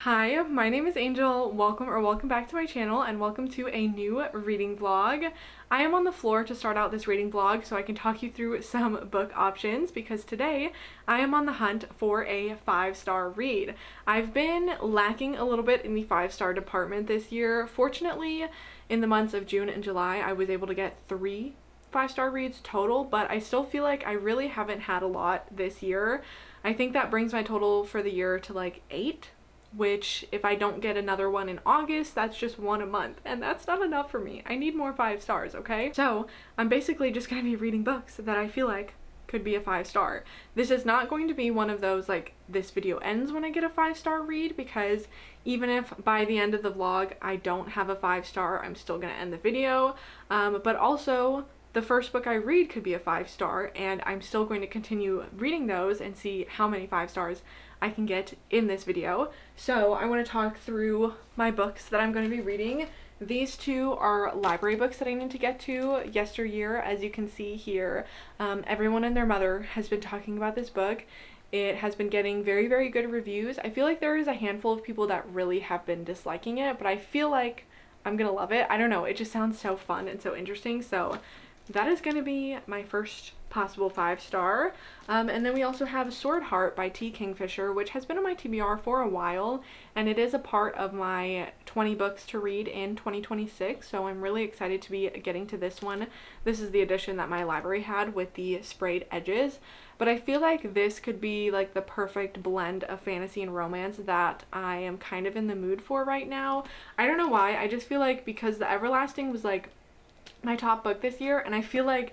Hi, my name is Angel. Welcome back to my channel and welcome to a new reading vlog. I am on the floor to start out this reading vlog so I can talk you through some book options because today I am on the hunt for a 5-star read. I've been lacking a little bit in the 5-star department this year. Fortunately, in the months of June and July, I was able to get 3 5-star reads total, but I still feel like I really haven't had a lot this year. I think that brings my total for the year to like 8, which if I don't get another one in August, that's just one a month, and that's not enough for me. I need more 5 stars, okay? So I'm basically just gonna be reading books that I feel like could be a 5-star. This is not going to be one of those like this video ends when I get a 5-star read, because even if by the end of the vlog I don't have a 5-star, I'm still gonna end the video. But also the first book I read could be a 5-star, and I'm still going to continue reading those and see how many 5 stars I can get in this video. So I want to talk through my books that I'm going to be reading. These two are library books that I need to get to. Yesteryear, as you can see here, everyone and their mother has been talking about this book. It has been getting very, very good reviews. I feel like there is a handful of people that really have been disliking it, but I feel like I'm gonna love it. I don't know, it just sounds so fun and so interesting. So that is going to be my first possible 5-star. And then we also have Swordheart by T. Kingfisher, which has been on my TBR for a while, and it is a part of my 20 books to read in 2026, so I'm really excited to be getting to this one. This is the edition that my library had with the sprayed edges, but I feel like this could be like the perfect blend of fantasy and romance that I am kind of in the mood for right now. I don't know why, I just feel like because The Everlasting was like my top book this year, and I feel like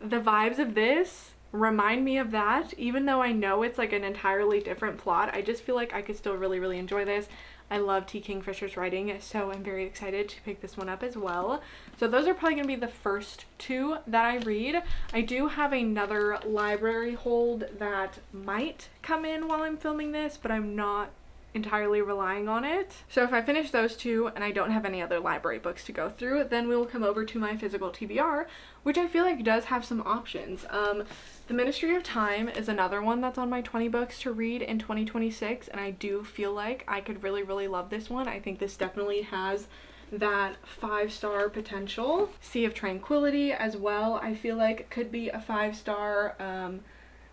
the vibes of this remind me of that, even though I know it's like an entirely different plot. I just feel like I could still really enjoy this. I love T. Kingfisher's writing, so I'm very excited to pick this one up as well. So those are probably going to be the first 2 that I read. I do have another library hold that might come in while I'm filming this, but I'm not entirely relying on it. So if I finish those 2 and I don't have any other library books to go through, then we will come over to my physical TBR, which I feel like does have some options. The Ministry of Time is another one that's on my 20 books to read in 2026, and I do feel like I could really love this one. I think this definitely has that 5-star potential. Sea of Tranquility as well, I feel like could be a 5-star.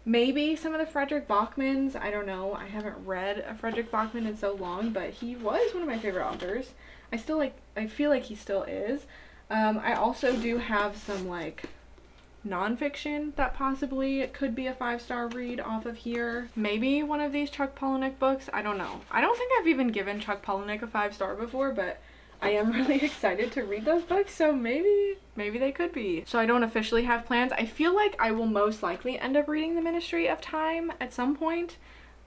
Maybe some of the Frederick Bachmans, I don't know. I haven't read a Frederick Bachman in so long, but he was one of my favorite authors. I feel like he still is. I also do have some like nonfiction that possibly could be a 5-star read off of here. Maybe one of these Chuck Palahniuk books, I don't know. I don't think I've even given Chuck Palahniuk a 5-star before, but I am really excited to read those books, so maybe they could be. So I don't officially have plans. I feel like I will most likely end up reading The Ministry of Time at some point,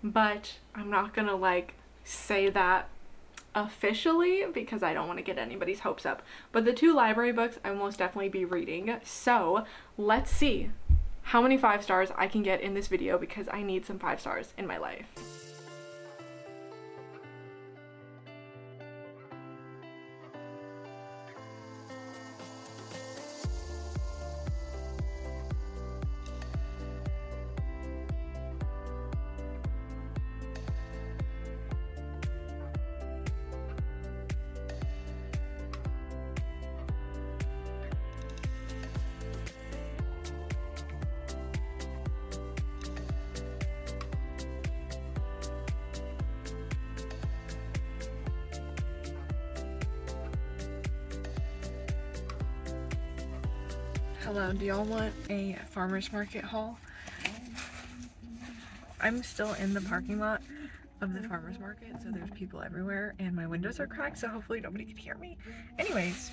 but I'm not gonna like say that officially because I don't want to get anybody's hopes up. But the 2 library books I will most definitely be reading. So let's see how many 5 stars I can get in this video, because I need some 5 stars in my life. Hello, do y'all want a farmer's market haul? I'm still in the parking lot of the farmer's market, so there's people everywhere, and my windows are cracked, so hopefully nobody can hear me. Anyways,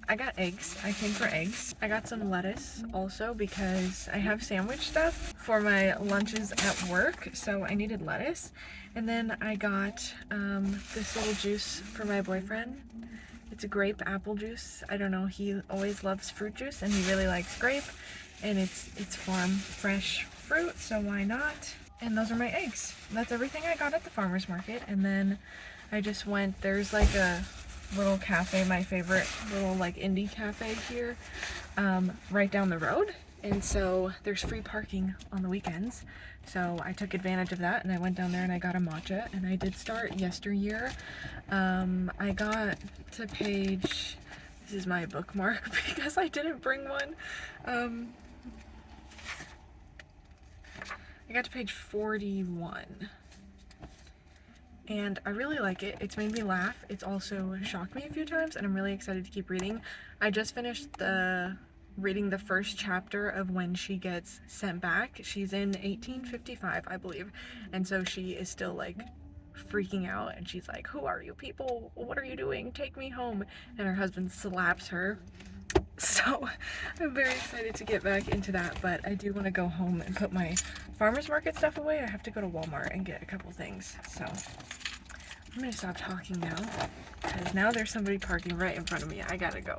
I got eggs. I came for eggs. I got some lettuce also because I have sandwich stuff for my lunches at work, so I needed lettuce. And then I got this little juice for my boyfriend. It's a grape apple juice. I don't know, he always loves fruit juice and he really likes grape, and it's farm fresh fruit, so why not? And those are my eggs. That's everything I got at the farmer's market. And then I just went, there's like a little cafe, my favorite little like indie cafe here, right down the road, and so there's free parking on the weekends. So I took advantage of that and I went down there and I got a matcha, and I did start Yesteryear. I got to page, this is my bookmark because I didn't bring one. I got to page 41. And I really like it. It's made me laugh. It's also shocked me a few times, and I'm really excited to keep reading. I just finished reading the first chapter of when she gets sent back. She's in 1855, I believe, and so she is still like freaking out, and she's like, "Who are you people? What are you doing? Take me home!" And her husband slaps her. So I'm very excited to get back into that, but I do want to go home and put my farmer's market stuff away. I have to go to Walmart and get a couple things. So I'm gonna stop talking now, because now there's somebody parking right in front of me. I gotta go.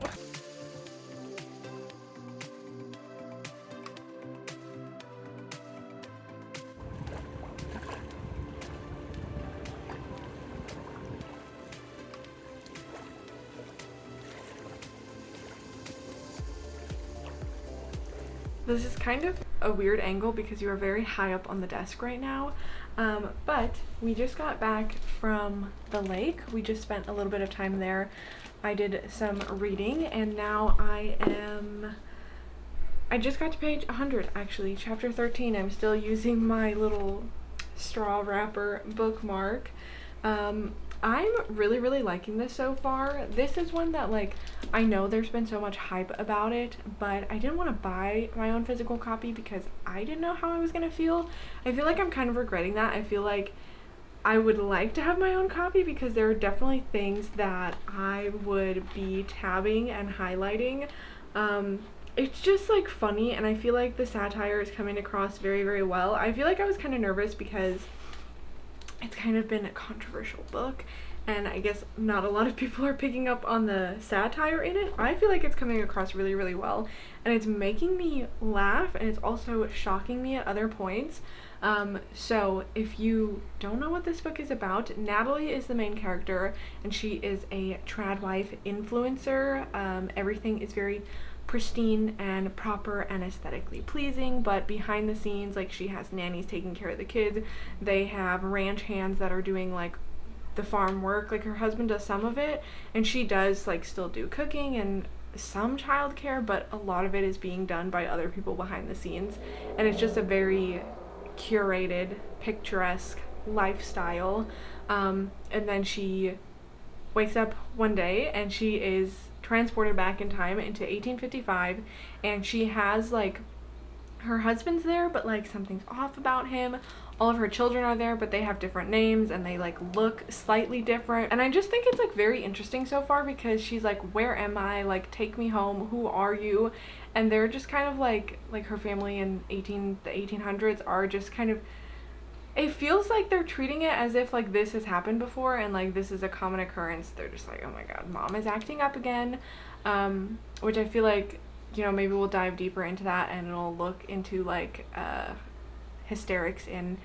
This is kind of a weird angle because you are very high up on the desk right now, but we just got back from the lake. We just spent a little bit of time there. I did some reading, and now I just got to page 100 actually, chapter 13. I'm still using my little straw wrapper bookmark. I'm really liking this so far. This is one that, like, I know there's been so much hype about it, but I didn't want to buy my own physical copy because I didn't know how I was gonna feel. I feel like I'm kind of regretting that. I feel like I would like to have my own copy because there are definitely things that I would be tabbing and highlighting. It's just like funny, and I feel like the satire is coming across very well. I feel like I was kind of nervous because it's kind of been a controversial book, and I guess not a lot of people are picking up on the satire in it. I feel like it's coming across really well, and it's making me laugh, and it's also shocking me at other points. So if you don't know what this book is about, Natalie is the main character, and she is a trad wife influencer. Everything is very pristine and proper and aesthetically pleasing, but behind the scenes, like, she has nannies taking care of the kids. They have ranch hands that are doing like the farm work. Like, her husband does some of it, and she does like still do cooking and some childcare, but a lot of it is being done by other people behind the scenes, and it's just a very curated, picturesque lifestyle. And then she wakes up one day and she is transported back in time into 1855, and she has, like, her husband's there, but like something's off about him. All of her children are there, but they have different names and they like look slightly different. And I just think it's like very interesting so far because she's like, where am I? Like, take me home. Who are you? And they're just kind of like her family in the 1800s are just kind of, it feels like they're treating it as if like this has happened before and like this is a common occurrence. They're just like, oh my god, mom is acting up again, which I feel like, you know, maybe we'll dive deeper into that and it'll look into like hysterics in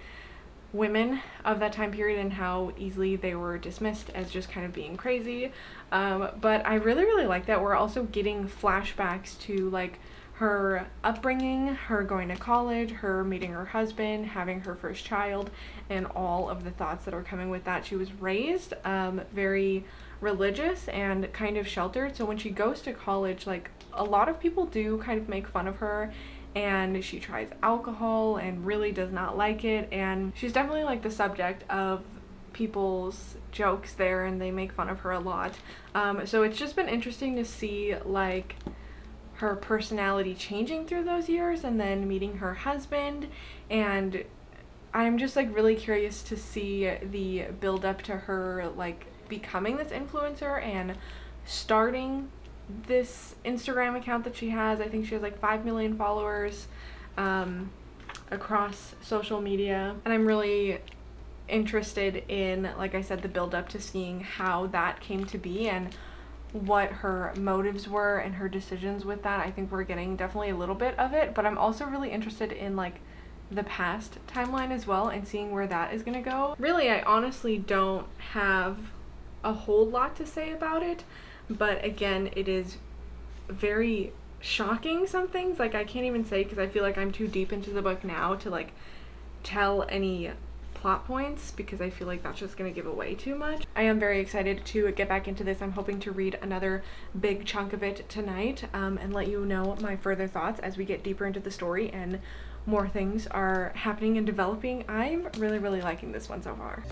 women of that time period and how easily they were dismissed as just kind of being crazy. But I really like that we're also getting flashbacks to like her upbringing, her going to college, her meeting her husband, having her first child, and all of the thoughts that are coming with that. She was raised very religious and kind of sheltered, so when she goes to college, like, a lot of people do kind of make fun of her, and she tries alcohol and really does not like it, and she's definitely like the subject of people's jokes there, and they make fun of her a lot. So it's just been interesting to see like her personality changing through those years, and then meeting her husband, and I'm just like really curious to see the build up to her like becoming this influencer and starting this Instagram account that she has. I think she has like 5 million followers across social media, and I'm really interested in, like I said, the build up to seeing how that came to be and what her motives were and her decisions with that. I think we're getting definitely a little bit of it, but I'm also really interested in like the past timeline as well and seeing where that is gonna go. Really, I honestly don't have a whole lot to say about it, but again, it is very shocking some things. Like, I can't even say because I feel like I'm too deep into the book now to like tell any plot points because I feel like that's just gonna give away too much. I am very excited to get back into this. I'm hoping to read another big chunk of it tonight, and let you know my further thoughts as we get deeper into the story and more things are happening and developing. I'm really liking this one so far.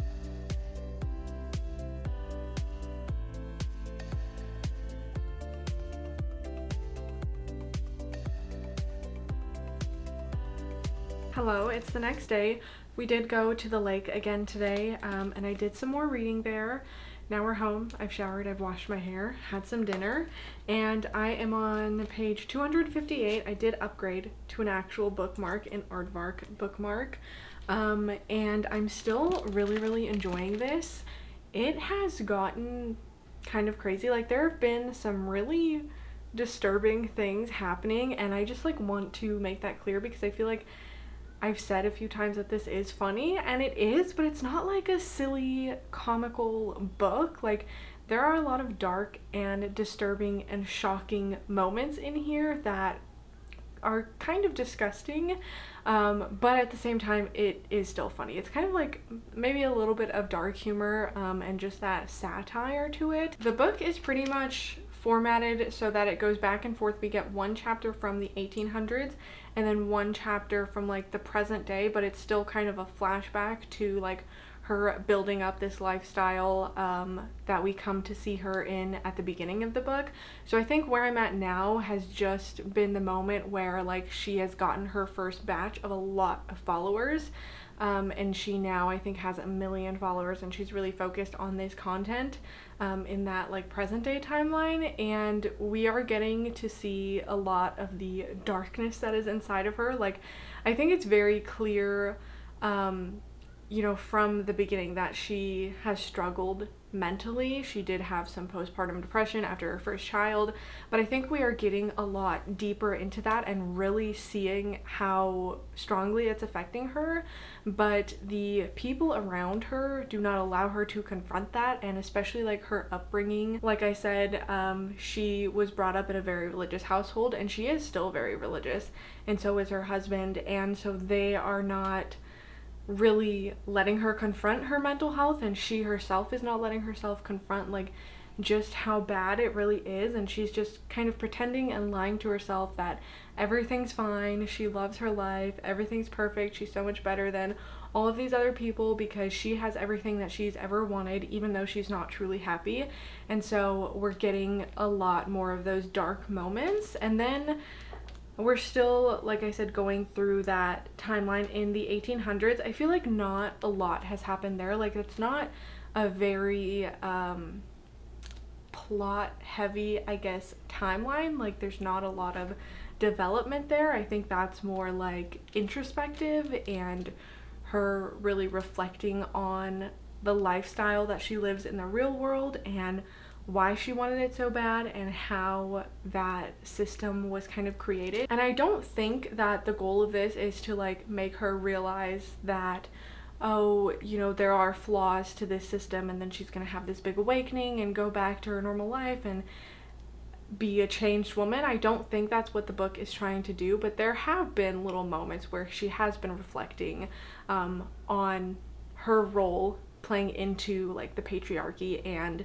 Hello, it's the next day. We did go to the lake again today, and I did some more reading there. Now we're home. I've showered, I've washed my hair, had some dinner, and I am on page 258. I did upgrade to an actual bookmark, an aardvark bookmark, and I'm still really enjoying this. It has gotten kind of crazy. Like, there have been some really disturbing things happening, and I just like want to make that clear because I feel like I've said a few times that this is funny, and it is, but it's not like a silly comical book. Like, there are a lot of dark and disturbing and shocking moments in here that are kind of disgusting, but at the same time it is still funny. It's kind of like maybe a little bit of dark humor, and just that satire to it. The book is pretty much formatted so that it goes back and forth. We get one chapter from the 1800s and then one chapter from like the present day, but it's still kind of a flashback to like her building up this lifestyle that we come to see her in at the beginning of the book. So I think where I'm at now has just been the moment where like she has gotten her first batch of a lot of followers, and she now I think has 1 million followers, and she's really focused on this content in that like present day timeline, and we are getting to see a lot of the darkness that is inside of her. Like, I think it's very clear, you know, from the beginning that she has struggled mentally. She did have some postpartum depression after her first child, but I think we are getting a lot deeper into that and really seeing how strongly it's affecting her. But the people around her do not allow her to confront that, and especially like her upbringing. Like I said, she was brought up in a very religious household, and she is still very religious, and so is her husband, and so they are not really letting her confront her mental health, and she herself is not letting herself confront like just how bad it really is, and she's just kind of pretending and lying to herself that everything's fine, she loves her life, everything's perfect, she's so much better than all of these other people because she has everything that she's ever wanted, even though she's not truly happy. And so we're getting a lot more of those dark moments, and then we're still, like I said, going through that timeline in the 1800s. I feel like not a lot has happened there. Like, it's not a very plot heavy, I guess, timeline. Like, there's not a lot of development there. I think that's more like introspective and her really reflecting on the lifestyle that she lives in the real world and why she wanted it so bad and how that system was kind of created. And I don't think that the goal of this is to like make her realize that, oh, you know, there are flaws to this system, and then she's gonna have this big awakening and go back to her normal life and be a changed woman. I don't think that's what the book is trying to do, but there have been little moments where she has been reflecting on her role playing into like the patriarchy and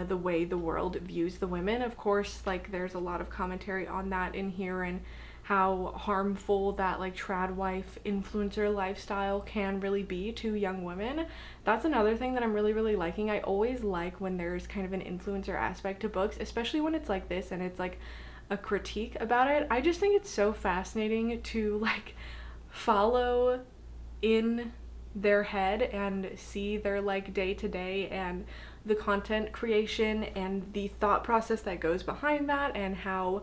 the way the world views the women. Of course, like, there's a lot of commentary on that in here and how harmful that like trad wife influencer lifestyle can really be to young women. That's another thing that I'm really liking. I always like when there's kind of an influencer aspect to books, especially when it's like this and it's like a critique about it. I just think it's so fascinating to like follow in their head and see their like day to day and the content creation and the thought process that goes behind that, and how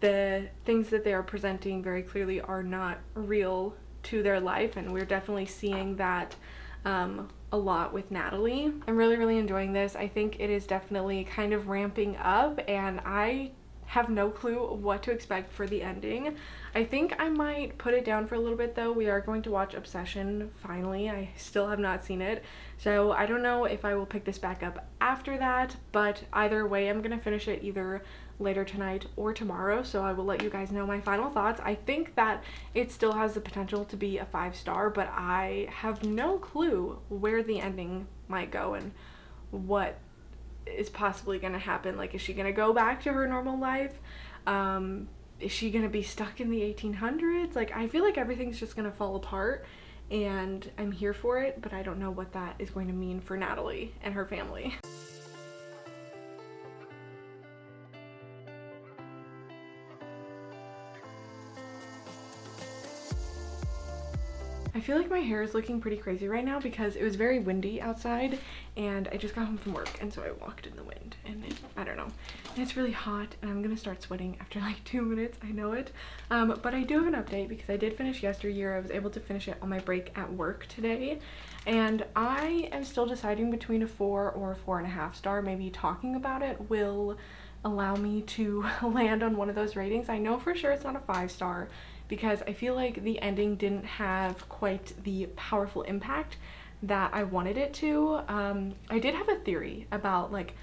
the things that they are presenting very clearly are not real to their life. And we're definitely seeing that a lot with Natalie. I'm really enjoying this. I think it is definitely kind of ramping up, and I have no clue what to expect for the ending. I think I might put it down for a little bit though. We are going to watch Obsession finally. I still have not seen it, so I don't know if I will pick this back up after that, but either way I'm gonna finish it either later tonight or tomorrow, so I will let you guys know my final thoughts. I think that it still has the potential to be a 5-star, but I have no clue where the ending might go and what is possibly going to happen. Like, is she going to go back to her normal life? Is she going to be stuck in the 1800s? Like, I feel like everything's just going to fall apart, and I'm here for it, but I don't know what that is going to mean for Natalie and her family. I feel like my hair is looking pretty crazy right now because it was very windy outside and I just got home from work, and so I walked in the wind and I don't know. And it's really hot and I'm gonna start sweating after like 2 minutes, I know it. But I do have an update because I did finish Yesteryear. I was able to finish it on my break at work today, and I am still deciding between a 4 or a 4.5 star. Maybe talking about it will allow me to land on one of those ratings. I know for sure it's not a 5-star because I feel like the ending didn't have quite the powerful impact that I wanted it to. I did have a theory about like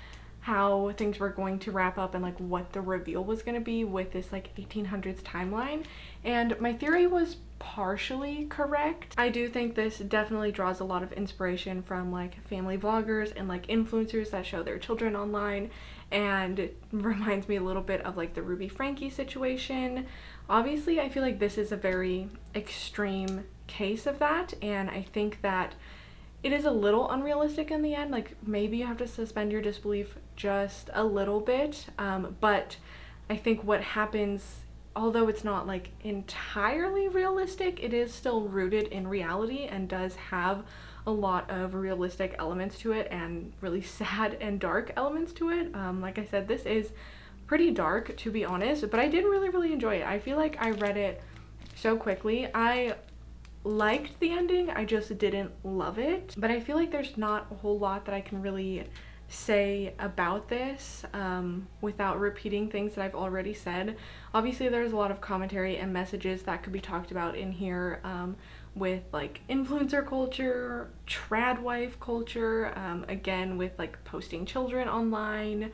how things were going to wrap up and like what the reveal was going to be with this like 1800s timeline, and my theory was partially correct. I do think this definitely draws a lot of inspiration from like family vloggers and like influencers that show their children online, and it reminds me a little bit of like the Ruby Frankie situation. Obviously, I feel like this is a very extreme case of that, and I think that it is a little unrealistic in the end. Like, maybe you have to suspend your disbelief just a little bit, but I think what happens, although it's not like entirely realistic, it is still rooted in reality and does have a lot of realistic elements to it and really sad and dark elements to it. Like I said, this is pretty dark, to be honest, but I did really enjoy it. I feel like I read it so quickly. I liked the ending, I just didn't love it, but I feel like there's not a whole lot that I can really say about this without repeating things that I've already said. Obviously there's a lot of commentary and messages that could be talked about in here, with like influencer culture, trad wife culture, again with like posting children online,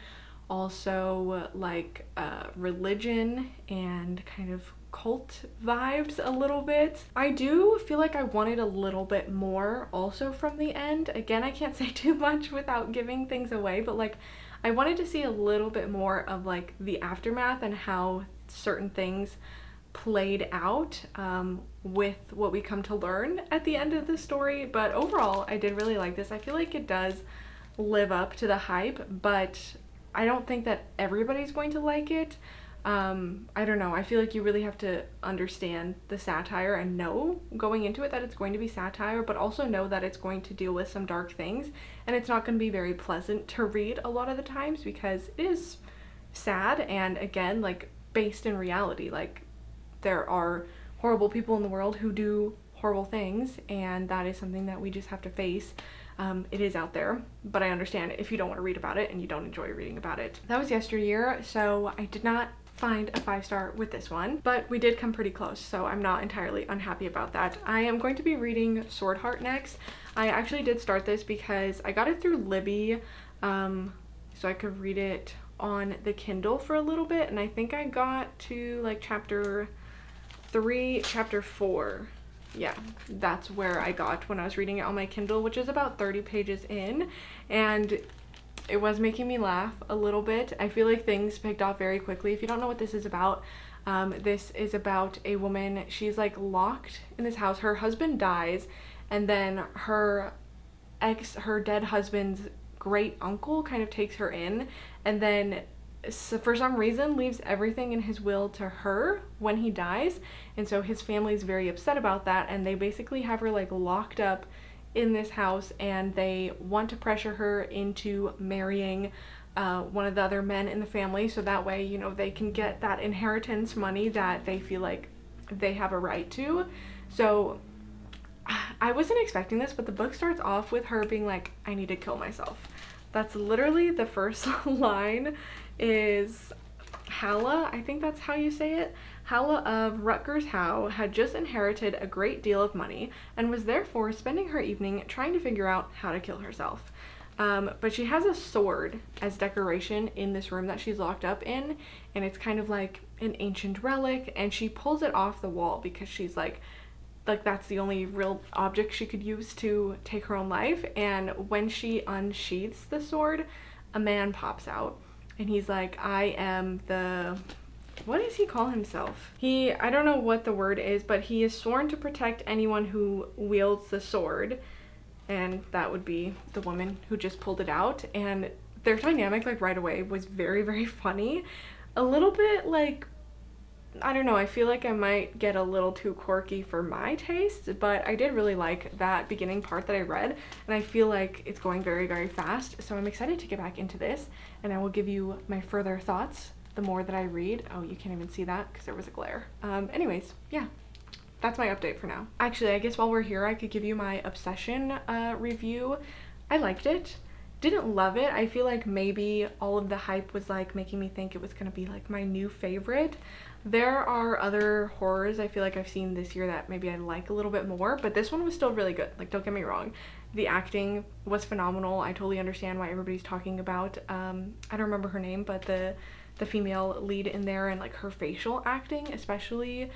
also like religion and kind of cult vibes a little bit. I do feel like I wanted a little bit more also from the end. Again, I can't say too much without giving things away, but like I wanted to see a little bit more of like the aftermath and how certain things played out with what we come to learn at the end of the story. But overall, I did really like this. I feel like it does live up to the hype, but I don't think that everybody's going to like it. I don't know. I feel like you really have to understand the satire and know going into it that it's going to be satire, but also know that it's going to deal with some dark things, and it's not going to be very pleasant to read a lot of the times because it is sad and, again, like based in reality. Like, there are horrible people in the world who do horrible things, and that is something that we just have to face. It is out there, but I understand if you don't want to read about it and you don't enjoy reading about it. That was Yesteryear, so I did not find a 5-star with this one, but we did come pretty close, so I'm not entirely unhappy about that. I am going to be reading Swordheart next. I actually did start this because I got it through Libby, so I could read it on the Kindle for a little bit, and I think I got to like chapter 3, chapter 4. Yeah, that's where I got when I was reading it on my Kindle, which is about 30 pages in, and it was making me laugh a little bit. I feel like things picked off very quickly. If you don't know what this is about a woman. She's like locked in this house. Her husband dies, and then her dead husband's great uncle kind of takes her in, and then for some reason leaves everything in his will to her when he dies, and so his family's very upset about that, and they basically have her like locked up in this house, and they want to pressure her into marrying one of the other men in the family, so that way, you know, they can get that inheritance money that they feel like they have a right to. So I wasn't expecting this, but the book starts off with her being like, I need to kill myself. That's literally the first line. Is Halla, I think that's how you say it. Halla of Rutgers Howe had just inherited a great deal of money and was therefore spending her evening trying to figure out how to kill herself. But she has a sword as decoration in this room that she's locked up in, and it's kind of like an ancient relic, and she pulls it off the wall because she's like that's the only real object she could use to take her own life. And when she unsheaths the sword, a man pops out, and he's like, I am the, what does he call himself? I don't know what the word is, but he is sworn to protect anyone who wields the sword, and that would be the woman who just pulled it out. And their dynamic, like, right away was very, very funny. A little bit, like, I don't know, I feel like I might get a little too quirky for my taste, but I did really like that beginning part that I read, and I feel like it's going very, very fast, so I'm excited to get back into this, and I will give you my further thoughts the more that I read. Oh, you can't even see that because there was a glare. Anyways, yeah, that's my update for now. Actually, I guess while we're here, I could give you my Obsession review. I liked it. Didn't love it. I feel like maybe all of the hype was like making me think it was gonna be like my new favorite. There are other horrors I feel like I've seen this year that maybe I like a little bit more, but this one was still really good. Like, don't get me wrong. The acting was phenomenal. I totally understand why everybody's talking about, I don't remember her name, but the female lead in there, and like her facial acting especially,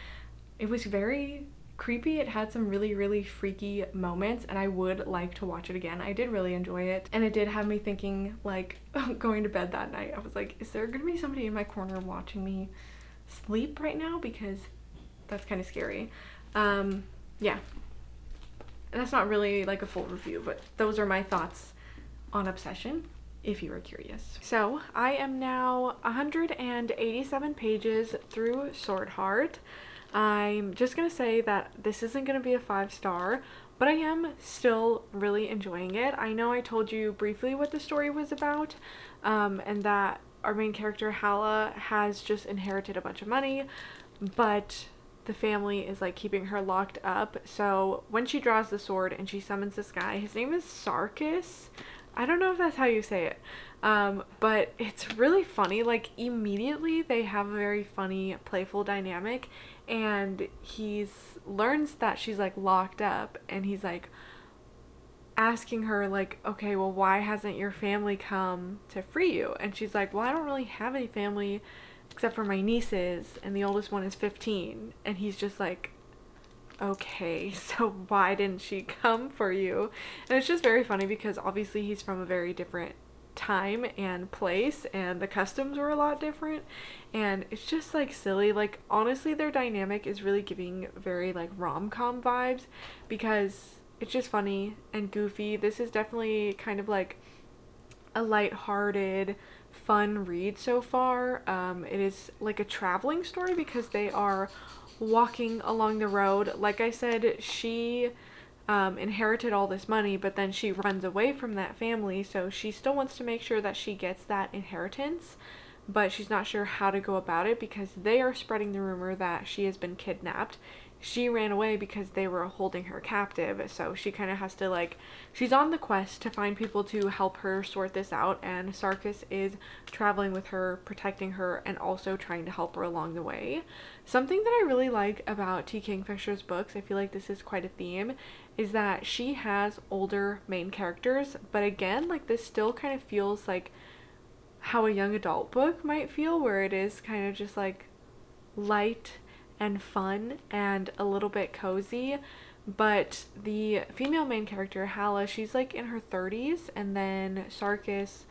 it was very creepy. It had some really, really freaky moments, and I would like to watch it again. I did really enjoy it, and it did have me thinking, like, going to bed that night, I was like, is there gonna be somebody in my corner watching me sleep right now? Because that's kind of scary. Yeah, that's not really like a full review, but those are my thoughts on Obsession, if you were curious. So I am now 187 pages through Swordheart. I'm just gonna say that this isn't gonna be a 5-star, but I am still really enjoying it. I know I told you briefly what the story was about, and that our main character Hala has just inherited a bunch of money, but the family is like keeping her locked up. So when she draws the sword and she summons this guy, his name is Sarkis. I don't know if that's how you say it, but it's really funny. Like, immediately they have a very funny, playful dynamic, and learns that she's like locked up, and he's like asking her like, okay, well, why hasn't your family come to free you? And she's like, well, I don't really have any family except for my nieces, and the oldest one is 15. And he's just like, okay, so why didn't she come for you? And it's just very funny because obviously he's from a very different time and place, and the customs were a lot different, and it's just like silly. Like, honestly, their dynamic is really giving very like rom-com vibes because it's just funny and goofy. This is definitely kind of like a light-hearted, fun read so far. It is like a traveling story because they are walking along the road. Like I said, she inherited all this money, but then she runs away from that family, so she still wants to make sure that she gets that inheritance, but she's not sure how to go about it because they are spreading the rumor that she has been kidnapped. She ran away because they were holding her captive, so she kind of has to, like, she's on the quest to find people to help her sort this out, and Sarkis is traveling with her, protecting her, and also trying to help her along the way. Something that I really like about T. Kingfisher's books, I feel like this is quite a theme, is that she has older main characters, but again, like, this still kind of feels like how a young adult book might feel, where it is kind of just like light and fun and a little bit cozy. But the female main character, Hala, she's like in her 30s, and then Sarkis,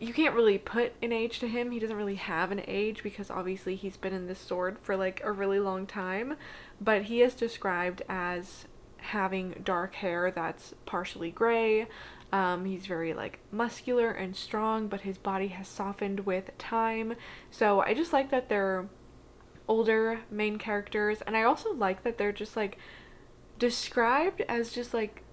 you can't really put an age to him. He doesn't really have an age because obviously he's been in this sword for like a really long time, but he is described as having dark hair that's partially gray. He's very like muscular and strong, but his body has softened with time. So I just like that they're older main characters, and I also like that they're just like described as just like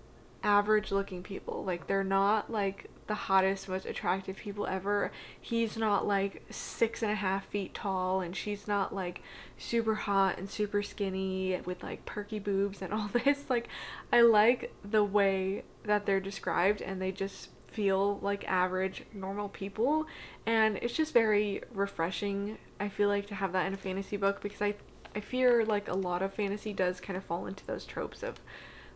average looking people. Like, they're not like the hottest, most attractive people ever. He's not like 6.5 feet tall, and she's not like super hot and super skinny with like perky boobs and all this. Like, I like the way that they're described, and they just feel like average, normal people, and it's just very refreshing, I feel like, to have that in a fantasy book, because I fear like a lot of fantasy does kind of fall into those tropes of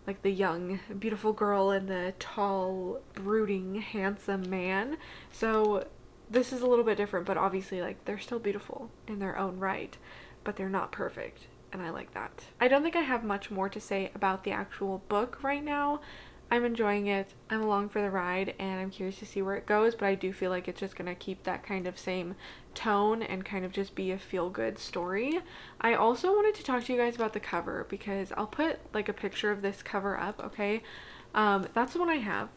like the young, beautiful girl and the tall, brooding, handsome man. So this is a little bit different, but obviously, like, they're still beautiful in their own right, but they're not perfect, and I like that. I don't think I have much more to say about the actual book right now. I'm enjoying it, I'm along for the ride, and I'm curious to see where it goes, but I do feel like it's just gonna keep that kind of same tone and kind of just be a feel-good story. I also wanted to talk to you guys about the cover, because I'll put like a picture of this cover up, okay? That's the one I have.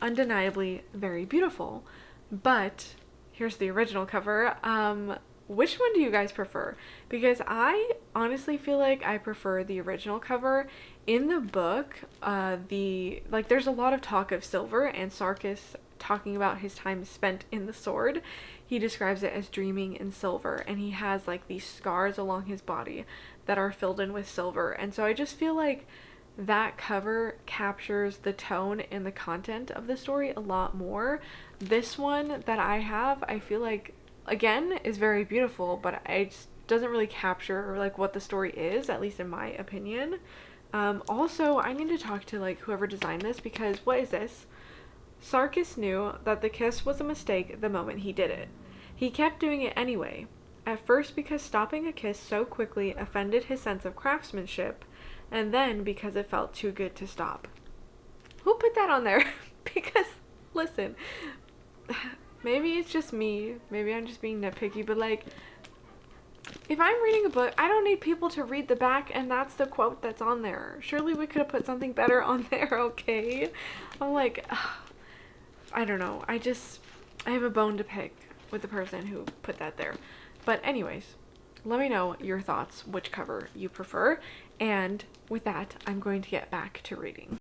Undeniably very beautiful, but here's the original cover. Which one do you guys prefer? Because I honestly feel like I prefer the original cover. In the book, there's a lot of talk of silver and Sarkis talking about his time spent in the sword. He describes it as dreaming in silver, and he has like these scars along his body that are filled in with silver. And so I just feel like that cover captures the tone and the content of the story a lot more. This one that I have, I feel like, again, is very beautiful, but it just doesn't really capture like what the story is, at least in my opinion. Also, I need to talk to like whoever designed this, because what is this? Sarkis knew that the kiss was a mistake the moment he did it. He kept doing it anyway, at first because stopping a kiss so quickly offended his sense of craftsmanship, and then because it felt too good to stop. Who put that on there? Because, listen, maybe it's just me, maybe I'm just being nitpicky, but like, if I'm reading a book, I don't need people to read the back and that's the quote that's on there. Surely we could have put something better on there, okay? I'm like, ugh, I don't know. I have a bone to pick with the person who put that there. But anyways, let me know your thoughts, which cover you prefer. And with that, I'm going to get back to reading.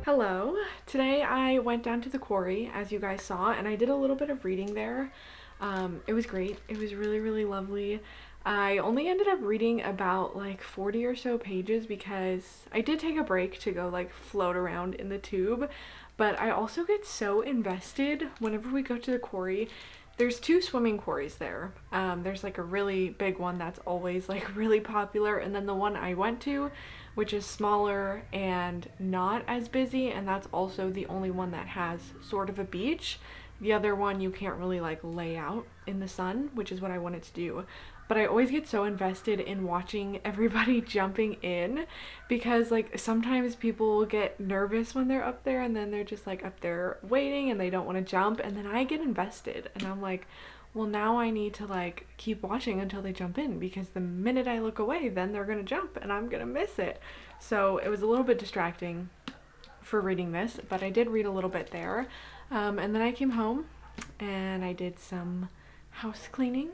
Hello. Today I went down to the quarry, as you guys saw, and I did a little bit of reading there. It was great. It was really, really lovely. I only ended up reading about like 40 or so pages because I did take a break to go like float around in the tube, but I also get so invested whenever we go to the quarry. There's two swimming quarries there. There's like a really big one that's always like really popular, and then the one I went to, which is smaller and not as busy, and that's also the only one that has sort of a beach. The other one you can't really like lay out in the sun, which is what I wanted to do. But I always get so invested in watching everybody jumping in, because like sometimes people will get nervous when they're up there and then they're just like up there waiting and they don't want to jump, and then I get invested and I'm like, well, now I need to like keep watching until they jump in, because the minute I look away then they're gonna jump and I'm gonna miss it. So it was a little bit distracting for reading this, but I did read a little bit there. And then I came home and I did some house cleaning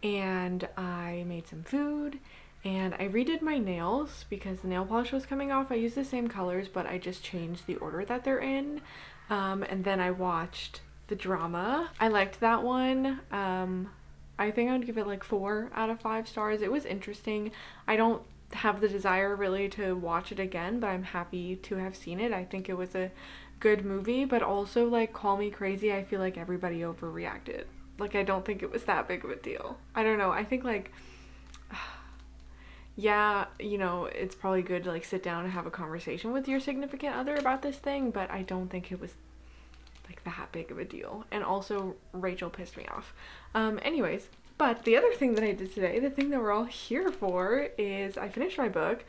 and I made some food and I redid my nails because the nail polish was coming off. I used the same colors, but I just changed the order that they're in. And then I watched the drama. I liked that one. I think I would give it like 4 out of 5 stars. It was interesting. I don't have the desire really to watch it again, but I'm happy to have seen it. I think it was a good movie, but also like Call Me Crazy, I feel like everybody overreacted. Like I don't think it was that big of a deal. I don't know. I think like yeah, you know, it's probably good to like sit down and have a conversation with your significant other about this thing, but I don't think it was like that big of a deal. And also Rachel pissed me off. Anyways, but the other thing that I did today, the thing that we're all here for, is I finished my book.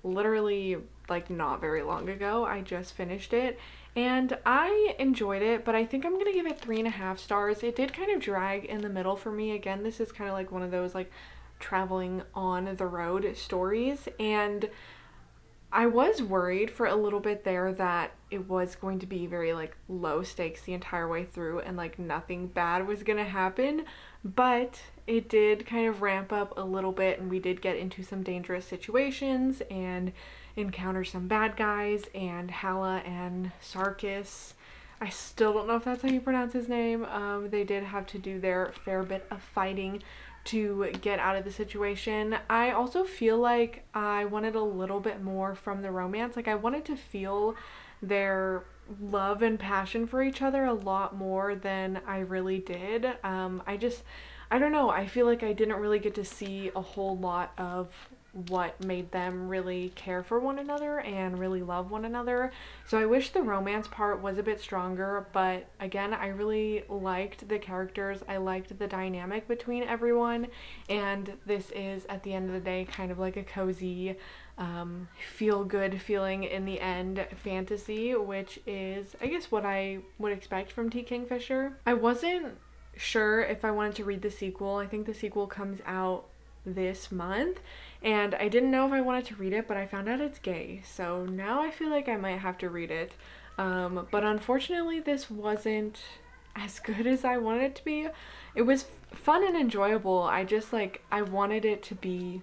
Literally like not very long ago. I just finished it and I enjoyed it, but I think I'm gonna give it 3.5 stars. It did kind of drag in the middle for me. Again, this is kind of like one of those like traveling on the road stories, and I was worried for a little bit there that it was going to be very like low stakes the entire way through and like nothing bad was gonna happen, but it did kind of ramp up a little bit and we did get into some dangerous situations and encounter some bad guys, and Hala and Sarkis, I still don't know if that's how you pronounce his name, they did have to do their fair bit of fighting to get out of the situation. I also feel like I wanted a little bit more from the romance. Like I wanted to feel their love and passion for each other a lot more than I really did. I don't know, I feel like I didn't really get to see a whole lot of what made them really care for one another and really love one another. So I wish the romance part was a bit stronger, but again, I really liked the characters. I liked the dynamic between everyone, and this is, at the end of the day, kind of like a cozy, feel good feeling in the end fantasy, which is, I guess, what I would expect from T. Kingfisher. I wasn't sure if I wanted to read the sequel. I think the sequel comes out this month, and I didn't know if I wanted to read it, but I found out it's gay, so now I feel like I might have to read it. But unfortunately this wasn't as good as I wanted it to be. It was fun and enjoyable. I wanted it to be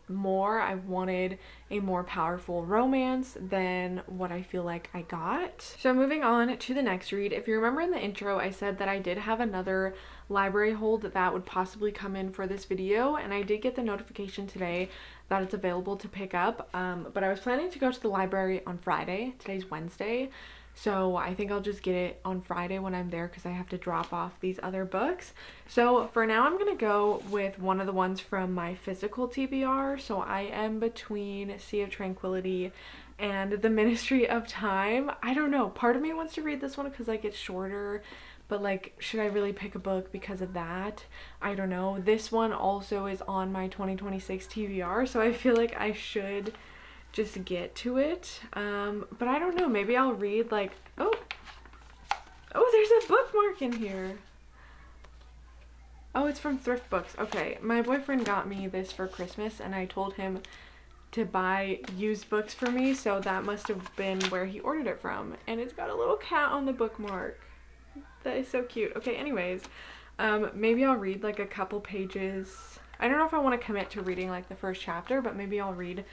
more. I wanted a more powerful romance than what I feel like I got. So moving on to the next read. If you remember in the intro, I said that I did have another library hold that would possibly come in for this video, and I did get the notification today that it's available to pick up, but I was planning to go to the library on Friday. Today's Wednesday, so I think I'll just get it on Friday when I'm there because I have to drop off these other books. So for now, I'm gonna go with one of the ones from my physical TBR. So I am between Sea of Tranquility and The Ministry of Time. I don't know, part of me wants to read this one because like it's shorter, but like, should I really pick a book because of that? I don't know. This one also is on my 2026 TBR, so I feel like I should just get to it. But I don't know, maybe I'll read like, oh, there's a bookmark in here. Oh, it's from Thrift Books. Okay, my boyfriend got me this for Christmas, and I told him to buy used books for me, so that must have been where he ordered it from. And it's got a little cat on the bookmark. That is so cute. Okay, anyways, maybe I'll read like a couple pages. I don't know if I want to commit to reading like the first chapter, but maybe I'll read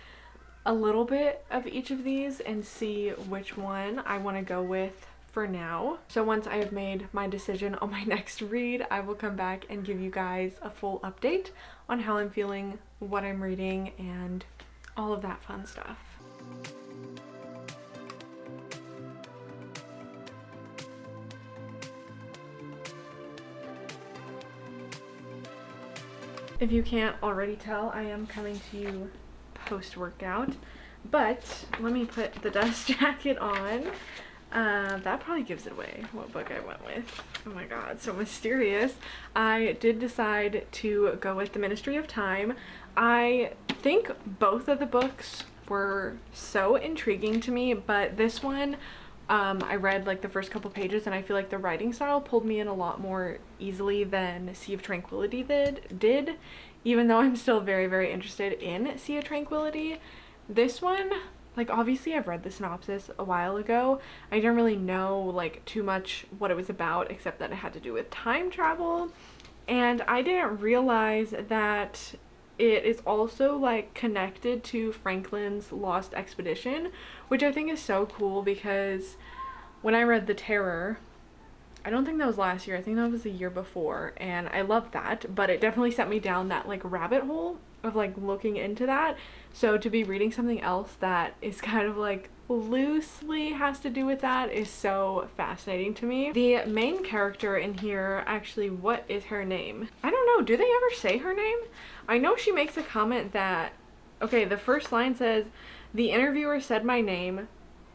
a little bit of each of these and see which one I want to go with for now. So once I have made my decision on my next read, I will come back and give you guys a full update on how I'm feeling, what I'm reading, and all of that fun stuff. If you can't already tell, I am coming to you post-workout, but let me put the dust jacket on. That probably gives it away what book I went with. Oh my god, so mysterious. I did decide to go with The Ministry of Time. I think both of the books were so intriguing to me, but this one, I read like the first couple pages and I feel like the writing style pulled me in a lot more easily than Sea of Tranquility did, even though I'm still very, very interested in Sea of Tranquility. This one, like, obviously I've read the synopsis a while ago. I didn't really know like too much what it was about, except that it had to do with time travel, and I didn't realize that it is also like connected to Franklin's lost expedition, which I think is so cool, because when I read The Terror, I don't think that was last year, I think that was the year before, and I loved that, but it definitely sent me down that like rabbit hole of like looking into that. So to be reading something else that is kind of like loosely has to do with that is so fascinating to me. The main character in here, actually, what is her name? I don't know, do they ever say her name? I know she makes a comment that, okay, the first line says, "The interviewer said my name,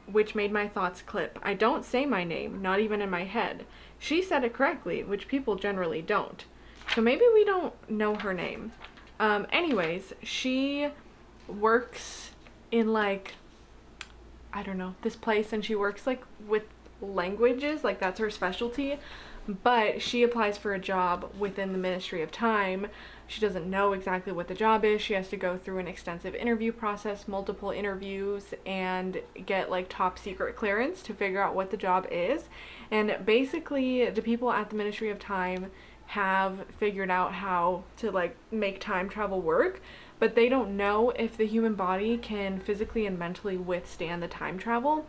which made my thoughts clip. I don't say my name, not even in my head. She said it correctly, which people generally don't." So maybe we don't know her name. Anyways, she works in like, I don't know, this place, and she works like with languages, like that's her specialty, but she applies for a job within the Ministry of Time. She doesn't know exactly what the job is. She has to go through an extensive interview process, multiple interviews, and get like top secret clearance to figure out what the job is. And basically the people at the Ministry of Time have figured out how to like make time travel work, but they don't know if the human body can physically and mentally withstand the time travel.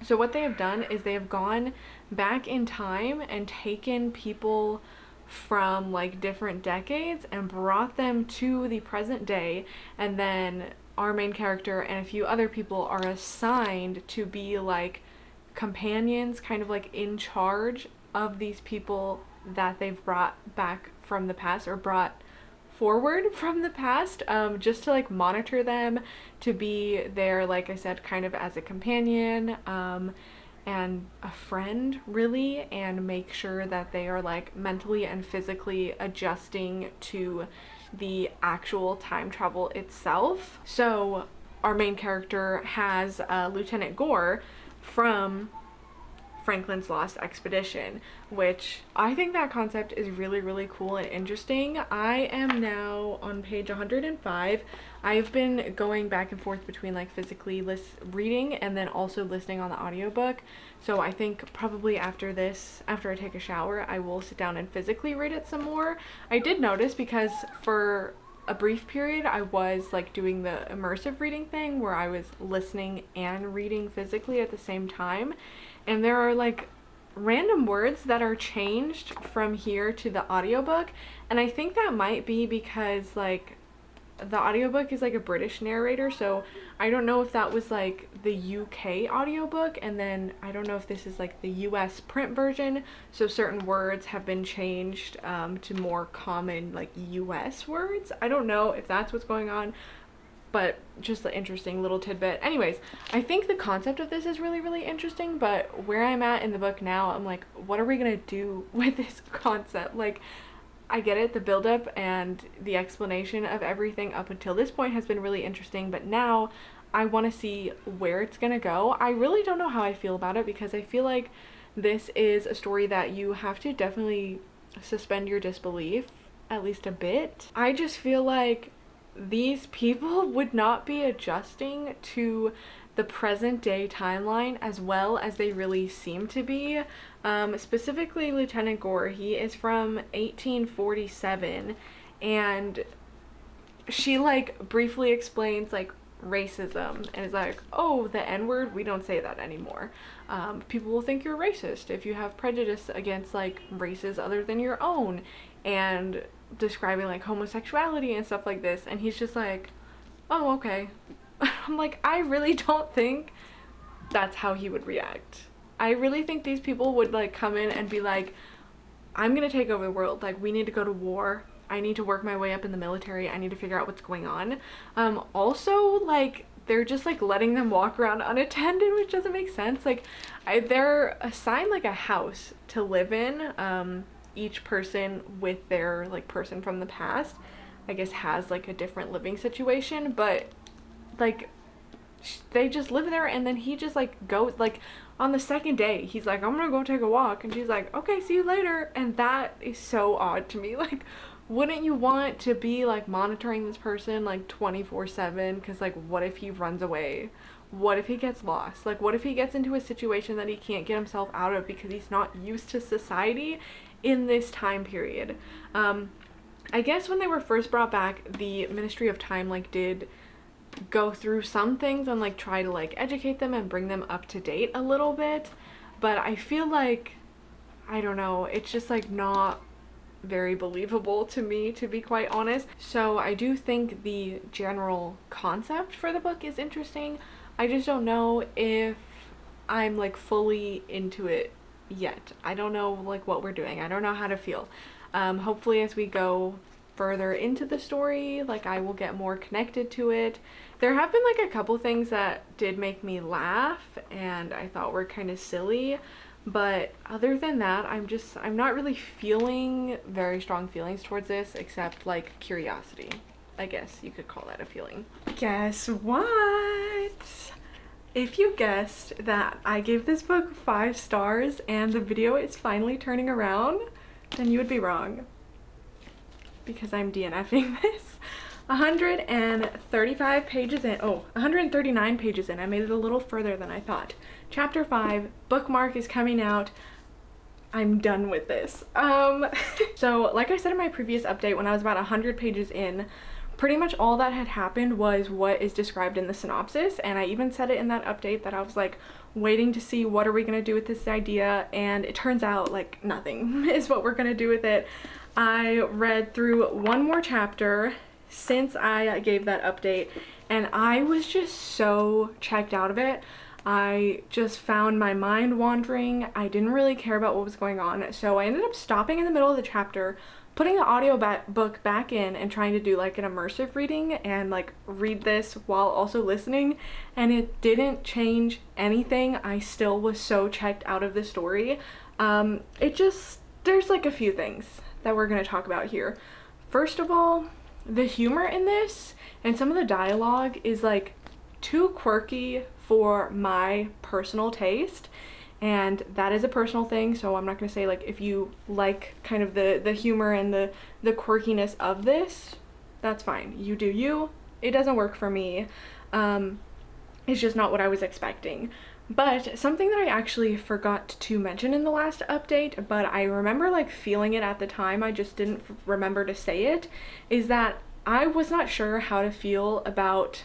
So what they have done is they have gone back in time and taken people from like different decades and brought them to the present day, and then our main character and a few other people are assigned to be like companions, kind of like in charge of these people that they've brought back from the past, or brought forward from the past, just to like monitor them, to be there, like I said, kind of as a companion, and a friend really, and make sure that they are like mentally and physically adjusting to the actual time travel itself. So our main character has Lieutenant Gore from Franklin's Lost Expedition, which I think that concept is really, really cool and interesting. I am now on page 105. I've been going back and forth between like physically reading and then also listening on the audiobook. So I think probably after this, after I take a shower, I will sit down and physically read it some more. I did notice, because for a brief period I was like doing the immersive reading thing where I was listening and reading physically at the same time, and there are like random words that are changed from here to the audiobook, and I think that might be because like the audiobook is like a British narrator, so I don't know if that was like the UK audiobook, and then I don't know if this is like the US print version, so certain words have been changed to more common like US words. I don't know if that's what's going on, but just an interesting little tidbit. Anyways, I think the concept of this is really, really interesting, but where I'm at in the book now, I'm like, what are we gonna do with this concept? Like, I get it, the build-up and the explanation of everything up until this point has been really interesting, but now I want to see where it's gonna go. I really don't know how I feel about it, because I feel like this is a story that you have to definitely suspend your disbelief at least a bit. I just feel like these people would not be adjusting to the present day timeline as well as they really seem to be. Specifically Lieutenant Gore, he is from 1847, and she like briefly explains like racism and is like, oh, the N-word, we don't say that anymore. People will think you're racist if you have prejudice against like races other than your own, and describing like homosexuality and stuff like this, and he's just like, oh, okay. I'm like, I really don't think that's how he would react. I really think these people would like come in and be like, I'm gonna take over the world, like we need to go to war, I need to work my way up in the military, I need to figure out what's going on. Also, like, they're just like letting them walk around unattended, which doesn't make sense. Like, they're assigned like a house to live in. Each person with their like person from the past, I guess, has like a different living situation, but like they just live there, and then he just like goes, like on the second day he's like, I'm gonna go take a walk, and she's like, okay, see you later. And that is so odd to me. Like, wouldn't you want to be like monitoring this person like 24/7? Because like, what if he runs away? What if he gets lost? Like, what if he gets into a situation that he can't get himself out of because he's not used to society in this time period? I guess when they were first brought back, the Ministry of Time like did go through some things and like try to like educate them and bring them up to date a little bit, but I feel like, I don't know, it's just like not very believable to me, to be quite honest. So I do think the general concept for the book is interesting. I just don't know if I'm like fully into it yet. I don't know like what we're doing. I don't know how to feel. Hopefully as we go further into the story, like I will get more connected to it. There have been like a couple things that did make me laugh and I thought were kind of silly, but other than that, I'm not really feeling very strong feelings towards this, except like curiosity. I guess you could call that a feeling. Guess what? If you guessed that I gave this book 5 stars and the video is finally turning around, then you would be wrong, because I'm DNFing this. 135 pages in, 139 pages in. I made it a little further than I thought. Chapter 5, bookmark is coming out. I'm done with this. So like I said in my previous update, when I was about 100 pages in, pretty much all that had happened was what is described in the synopsis, and I even said it in that update that I was like waiting to see what are we gonna do with this idea, and it turns out like nothing is what we're gonna do with it. I read through one more chapter since I gave that update, and I was just so checked out of it. I just found my mind wandering. I didn't really care about what was going on, so I ended up stopping in the middle of the chapter, putting the book back in and trying to do like an immersive reading and like read this while also listening, and it didn't change anything. I still was so checked out of the story. There's like a few things that we're going to talk about here. First of all, the humor in this and some of the dialogue is like too quirky for my personal taste, and that is a personal thing, so I'm not going to say like if you like kind of the humor and the quirkiness of this, that's fine, you do you. It doesn't work for me. It's just not what I was expecting. But something that I actually forgot to mention in the last update, but I remember like feeling it at the time, I just didn't remember to say it, is that I was not sure how to feel about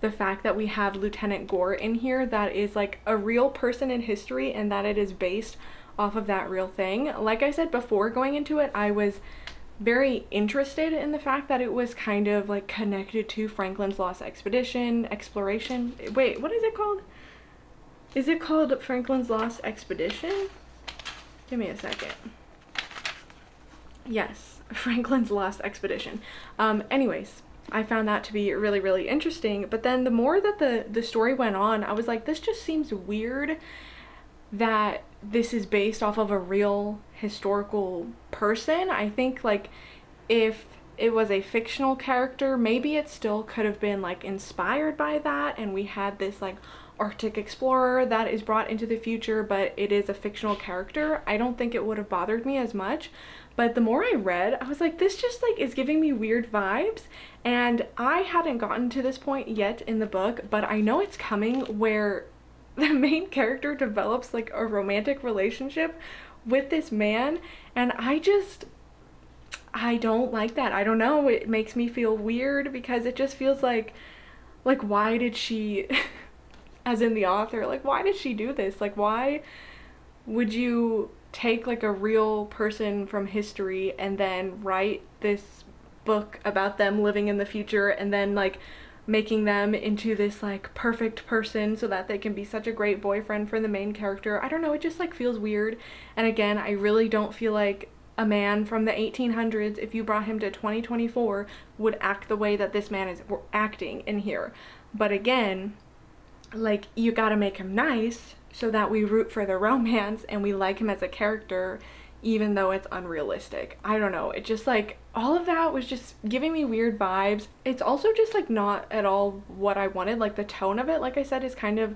the fact that we have Lieutenant Gore in here that is like a real person in history and that it is based off of that real thing. Like I said before going into it, I was very interested in the fact that it was kind of like connected to Franklin's Lost Exploration. Wait, what is it called? Is it called Franklin's Lost Expedition? Give me a second. Yes, Franklin's Lost Expedition. Anyways, I found that to be really, really interesting. But then the more that the story went on, I was like, this just seems weird that this is based off of a real historical person. I think like if it was a fictional character, maybe it still could have been like inspired by that, and we had this like Arctic explorer that is brought into the future, but it is a fictional character. I don't think it would have bothered me as much. But the more I read, I was like, this just like is giving me weird vibes, and I hadn't gotten to this point yet in the book, but I know it's coming, where the main character develops like a romantic relationship with this man, and I don't like that. I don't know, it makes me feel weird because it just feels like why did she as in the author, like why did she do this? Like why would you take like a real person from history and then write this book about them living in the future and then like making them into this like perfect person so that they can be such a great boyfriend for the main character? I don't know, it just like feels weird. And again, I really don't feel like a man from the 1800s, if you brought him to 2024, would act the way that this man is acting in here. But again, like you gotta make him nice so that we root for the romance and we like him as a character, even though it's unrealistic. I don't know, it just like all of that was just giving me weird vibes. It's also just like not at all what I wanted. Like the tone of it, like I said, is kind of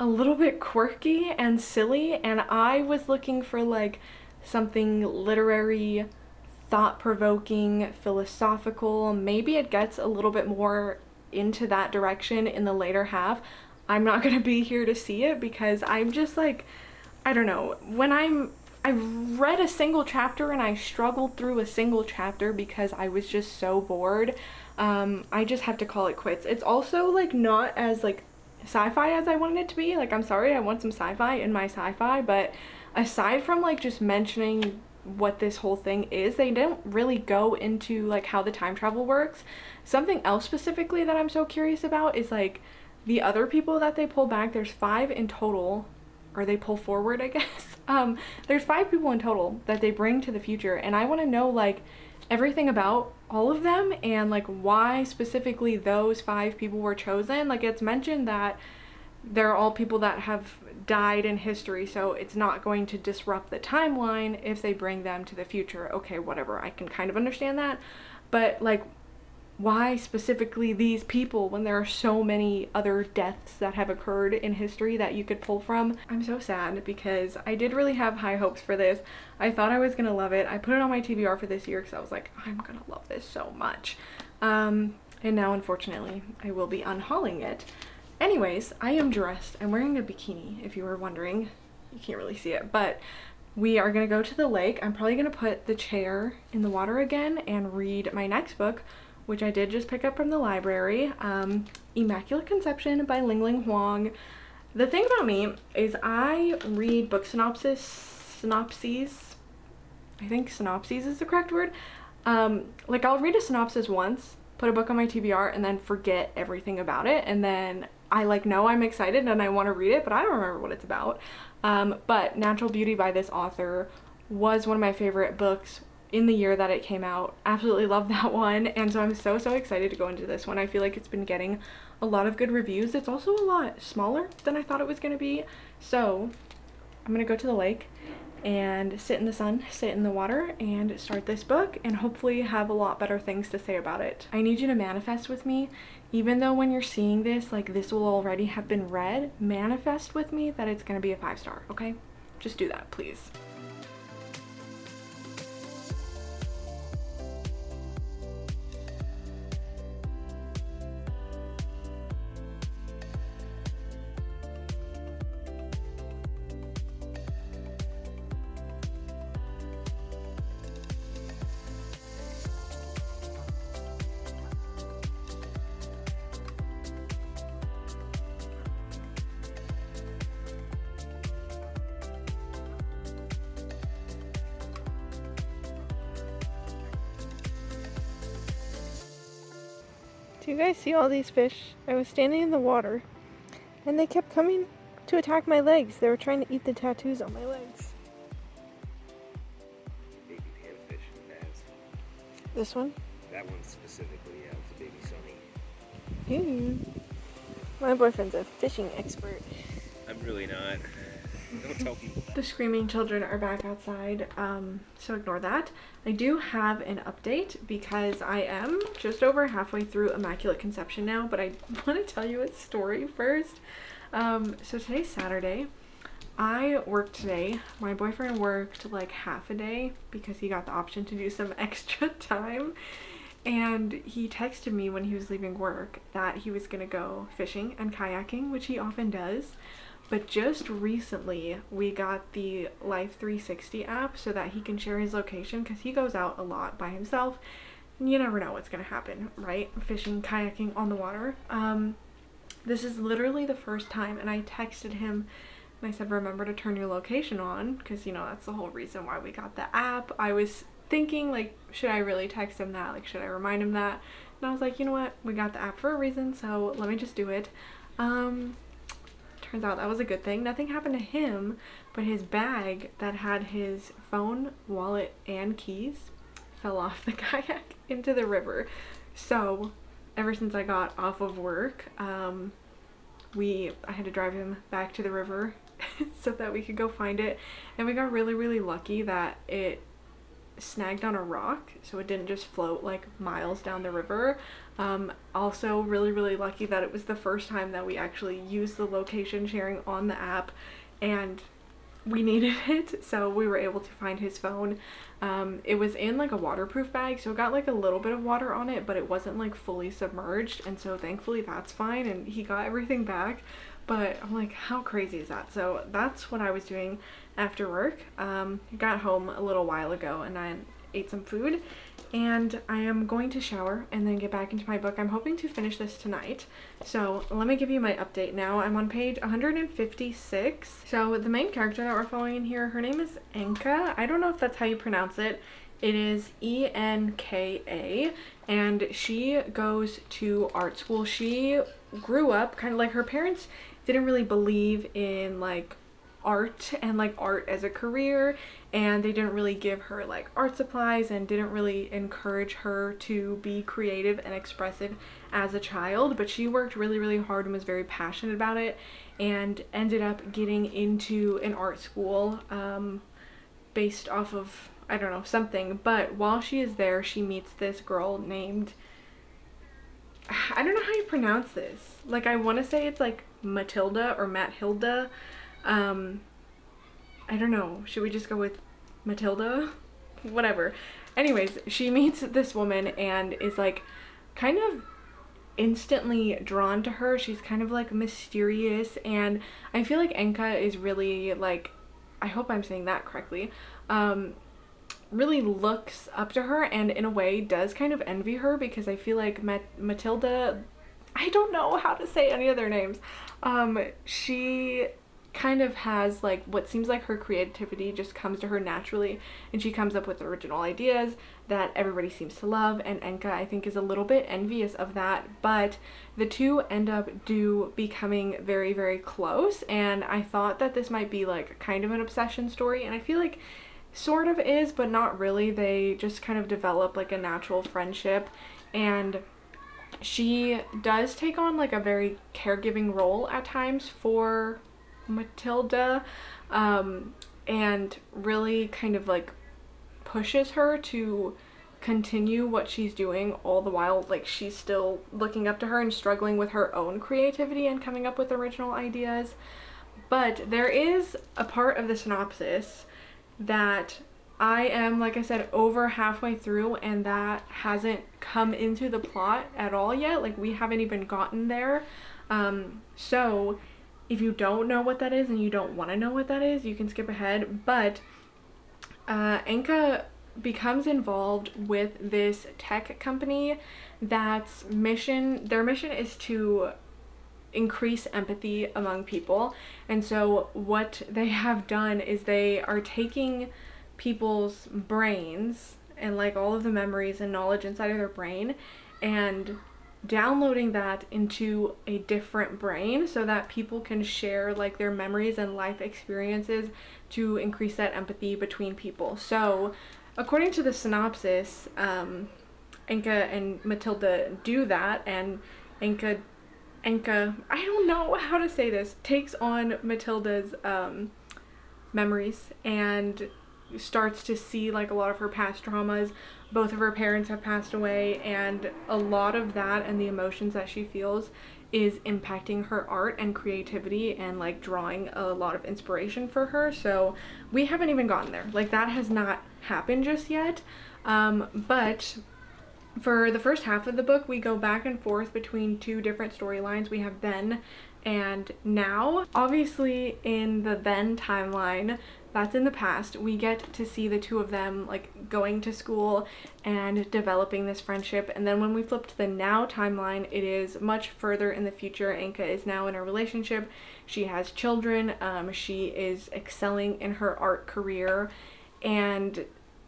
a little bit quirky and silly, and I was looking for like something literary, thought-provoking, philosophical. Maybe it gets a little bit more into that direction in the later half. I'm not gonna be here to see it because I'm just like, I don't know, I read a single chapter and I struggled through a single chapter because I was just so bored. I just have to call it quits. It's also like not as like sci-fi as I wanted it to be. Like I'm sorry, I want some sci-fi in my sci-fi, but aside from like just mentioning what this whole thing is, they don't really go into like how the time travel works. Something else specifically that I'm so curious about is like the other people that they pull back. There's 5 in total, or they pull forward, I guess. There's 5 people in total that they bring to the future, and I want to know like everything about all of them and like why specifically those 5 people were chosen. Like it's mentioned that they're all people that have died in history, so it's not going to disrupt the timeline if they bring them to the future. Okay, whatever, I can kind of understand that, but like why specifically these people when there are so many other deaths that have occurred in history that you could pull from? I'm so sad because I did really have high hopes for this. I thought I was gonna love it. I put it on my TBR for this year because I was like, I'm gonna love this so much. And now unfortunately I will be unhauling it. Anyways, I am dressed. I'm wearing a bikini, if you were wondering. You can't really see it, but we are gonna go to the lake. I'm probably gonna put the chair in the water again and read my next book, which I did just pick up from the library, Immaculate Conception by Ling Ling Huang. The thing about me is I read book synopses I think synopses is the correct word. Like I'll read a synopsis once, put a book on my TBR, and then forget everything about it, and then I like know I'm excited and I want to read it, but I don't remember what it's about. But Natural Beauty by this author was one of my favorite books in the year that it came out. Absolutely love that one, and so I'm so excited to go into this one. I feel like it's been getting a lot of good reviews. It's also a lot smaller than I thought it was going to be, so I'm gonna go to the lake and sit in the sun, sit in the water, and start this book, and hopefully have a lot better things to say about it. I need you to manifest with me, even though when you're seeing this, like this will already have been read, manifest with me that it's gonna be a 5-star, okay? Just do that, please. Do you guys see all these fish? I was standing in the water and they kept coming to attack my legs. They were trying to eat the tattoos on my legs. Baby panfish has. This one? That one specifically, yeah, it's a baby Sonny. Ew. My boyfriend's a fishing expert. I'm really not. Don't tell people that. The screaming children are back outside, so ignore that. I do have an update because I am just over halfway through Immaculate Conception now, but I want to tell you a story first. So today's Saturday. I worked today. My boyfriend worked like half a day because he got the option to do some extra time. And he texted me when he was leaving work that he was gonna go fishing and kayaking, which he often does. But just recently we got the Life 360 app so that he can share his location, because he goes out a lot by himself and you never know what's gonna happen, right? Fishing, kayaking on the water. This is literally the first time, and I texted him and I said, remember to turn your location on, because you know that's the whole reason why we got the app. I was thinking like, should I really text him that? Like, should I remind him that? And I was like, you know what, we got the app for a reason, so let me just do it. Turns out that was a good thing. Nothing happened to him, but his bag that had his phone, wallet, and keys fell off the kayak into the river. So ever since I got off of work, I had to drive him back to the river so that we could go find it, and we got really lucky that it snagged on a rock, so it didn't just float like miles down the river. Also really lucky that it was the first time that we actually used the location sharing on the app, and we needed it, so we were able to find his phone. It was in like a waterproof bag, so it got like a little bit of water on it, but it wasn't like fully submerged, and so thankfully that's fine, and he got everything back. But I'm like, how crazy is that? So that's what I was doing after work. I got home a little while ago and I ate some food, and I am going to shower and then get back into my book. I'm hoping to finish this tonight. So let me give you my update now. I'm on page 156. So the main character that we're following in here, her name is Enka. I don't know if that's how you pronounce it. It is E-N-K-A, and she goes to art school. She grew up kind of like, her parents didn't really believe in like art and like art as a career, and they didn't really give her like art supplies and didn't really encourage her to be creative and expressive as a child. But she worked really hard and was very passionate about it, and ended up getting into an art school based off of, I don't know, something. But while she is there, she meets this girl named, I don't know how you pronounce this. Like, I want to say it's like Matilda or Mathilda. I don't know. Should we just go with Matilda? Whatever. Anyways, she meets this woman and is like kind of instantly drawn to her. She's kind of like mysterious, and I feel like Enka is really like, I hope I'm saying that correctly, really looks up to her, and in a way does kind of envy her, because I feel like Matilda, I don't know how to say any of their names, she kind of has like what seems like her creativity just comes to her naturally, and she comes up with original ideas that everybody seems to love, and Enka, I think, is a little bit envious of that, but the two end up becoming very, very close. And I thought that this might be like kind of an obsession story, and I feel like sort of is, but not really. They just kind of develop like a natural friendship, and she does take on like a very caregiving role at times for Matilda, and really kind of like pushes her to continue what she's doing, all the while like she's still looking up to her and struggling with her own creativity and coming up with original ideas. But there is a part of the synopsis that I am, like I said, over halfway through, and that hasn't come into the plot at all yet. Like, we haven't even gotten there. So if you don't know what that is and you don't want to know what that is, you can skip ahead. But Enka becomes involved with this tech company their mission is to increase empathy among people. And so what they have done is they are taking people's brains and like all of the memories and knowledge inside of their brain and downloading that into a different brain so that people can share like their memories and life experiences to increase that empathy between people. So according to the synopsis, Enka and Matilda do that, and Enka, I don't know how to say this, takes on Matilda's memories and starts to see like a lot of her past traumas. Both of her parents have passed away, and a lot of that and the emotions that she feels is impacting her art and creativity and like drawing a lot of inspiration for her. So we haven't even gotten there. Like, that has not happened just yet. But for the first half of the book, we go back and forth between two different storylines. We have then and now. Obviously, in the then timeline, that's in the past, we get to see the two of them like going to school and developing this friendship. And then when we flip to the now timeline, it is much further in the future. Enka is now in a relationship. She has children. She is excelling in her art career, and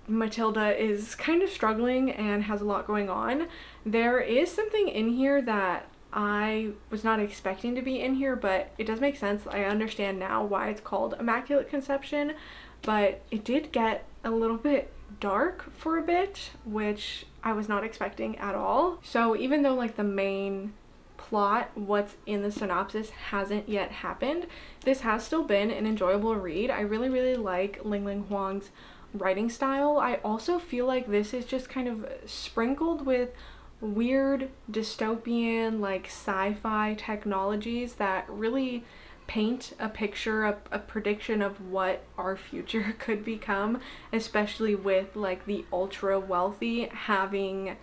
Matilda is kind of struggling and has a lot going on. There is something in here that I was not expecting to be in here, but it does make sense. I understand now why it's called Immaculate Conception, but it did get a little bit dark for a bit, which I was not expecting at all. So even though like the main plot, what's in the synopsis, hasn't yet happened, this has still been an enjoyable read. I really, really like Ling Ling Huang's writing style. I also feel like this is just kind of sprinkled with weird dystopian like sci-fi technologies that really paint a picture, a prediction of what our future could become, especially with like the ultra wealthy having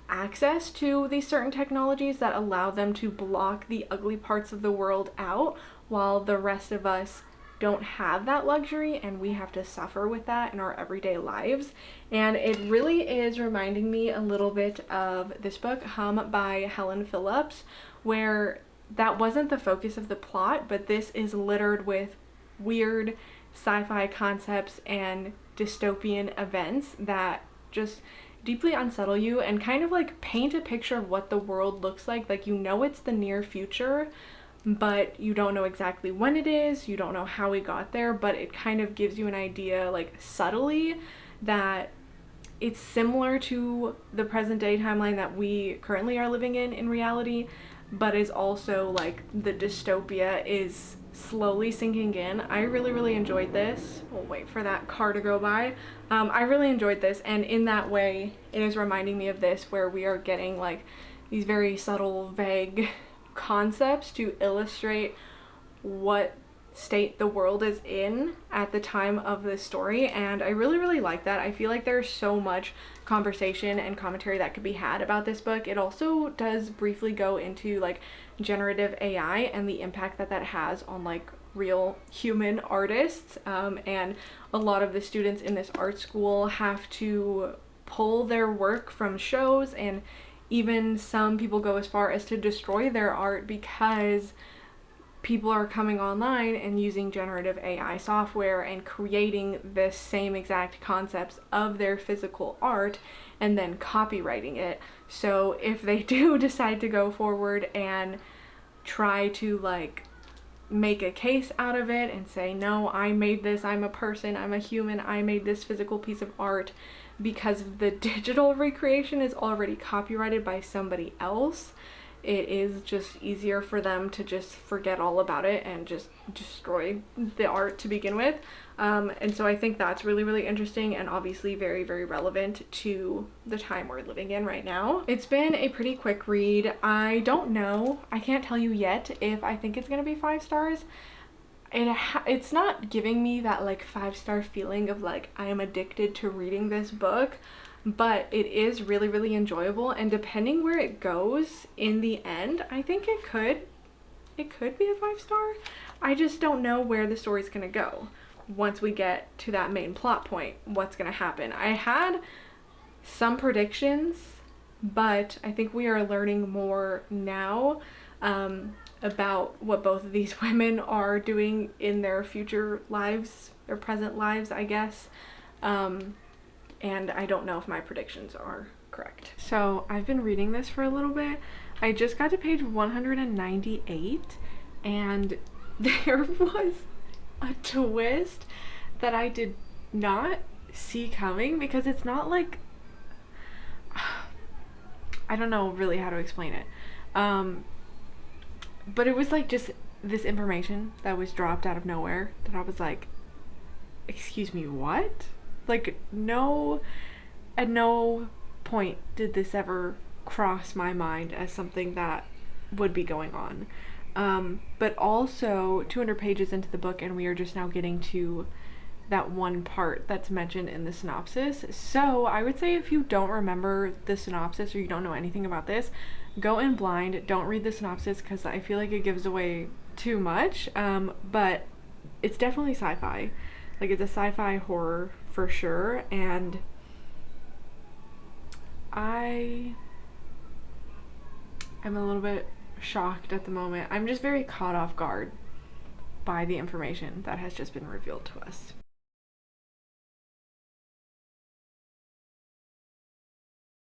access to these certain technologies that allow them to block the ugly parts of the world out, while the rest of us don't have that luxury and we have to suffer with that in our everyday lives. And it really is reminding me a little bit of this book, Hum by Helen Phillips, where that wasn't the focus of the plot, but this is littered with weird sci-fi concepts and dystopian events that just deeply unsettle you and kind of like paint a picture of what the world looks like. Like, you know, it's the near future, but you don't know exactly when it is, you don't know how we got there, but it kind of gives you an idea, like subtly, that it's similar to the present day timeline that we currently are living in reality, but is also like the dystopia is slowly sinking in. I really, really enjoyed this. We'll wait for that car to go by. I really enjoyed this, and in that way, it is reminding me of this, where we are getting like these very subtle, vague concepts to illustrate what state the world is in at the time of this story. And I really, really like that. I feel like there's so much conversation and commentary that could be had about this book. It also does briefly go into like generative AI and the impact that that has on like real human artists, and a lot of the students in this art school have to pull their work from shows, and even some people go as far as to destroy their art because people are coming online and using generative AI software and creating the same exact concepts of their physical art and then copywriting it. So if they do decide to go forward and try to like make a case out of it and say, no, I made this, I'm a person, I'm a human, I made this physical piece of art, because the digital recreation is already copyrighted by somebody else, it is just easier for them to just forget all about it and just destroy the art to begin with. And so I think that's really, really interesting and obviously very, very relevant to the time we're living in right now. It's been a pretty quick read. I don't know, I can't tell you yet if I think it's gonna be 5 stars. It's not giving me that like 5-star feeling of like I am addicted to reading this book, but it is really, really enjoyable, and depending where it goes in the end, I think it could be a 5-star. I just don't know where the story's gonna go once we get to that main plot point, what's gonna happen. I had some predictions, but I think we are learning more now about what both of these women are doing in their future lives, their present lives, I guess. And I don't know if my predictions are correct. So I've been reading this for a little bit. I just got to page 198 and there was a twist that I did not see coming, because it's not like, I don't know really how to explain it. But it was like just this information that was dropped out of nowhere that I was like, excuse me, what? Like, no, at no point did this ever cross my mind as something that would be going on. But also 200 pages into the book and we are just now getting to that one part that's mentioned in the synopsis. So I would say if you don't remember the synopsis or you don't know anything about this, go in blind. Don't read the synopsis because I feel like it gives away too much. But it's definitely sci-fi. Like, it's a sci-fi horror for sure, and I am a little bit shocked at the moment. I'm just very caught off guard by the information that has just been revealed to us.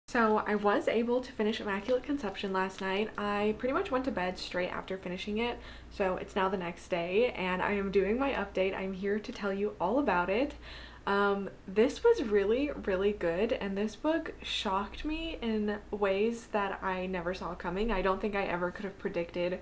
So I was able to finish Immaculate Conception last night. I pretty much went to bed straight after finishing it, so it's now the next day and I am doing my update. I'm here to tell you all about it. This was really, really good, and this book shocked me in ways that I never saw coming. I don't think I ever could have predicted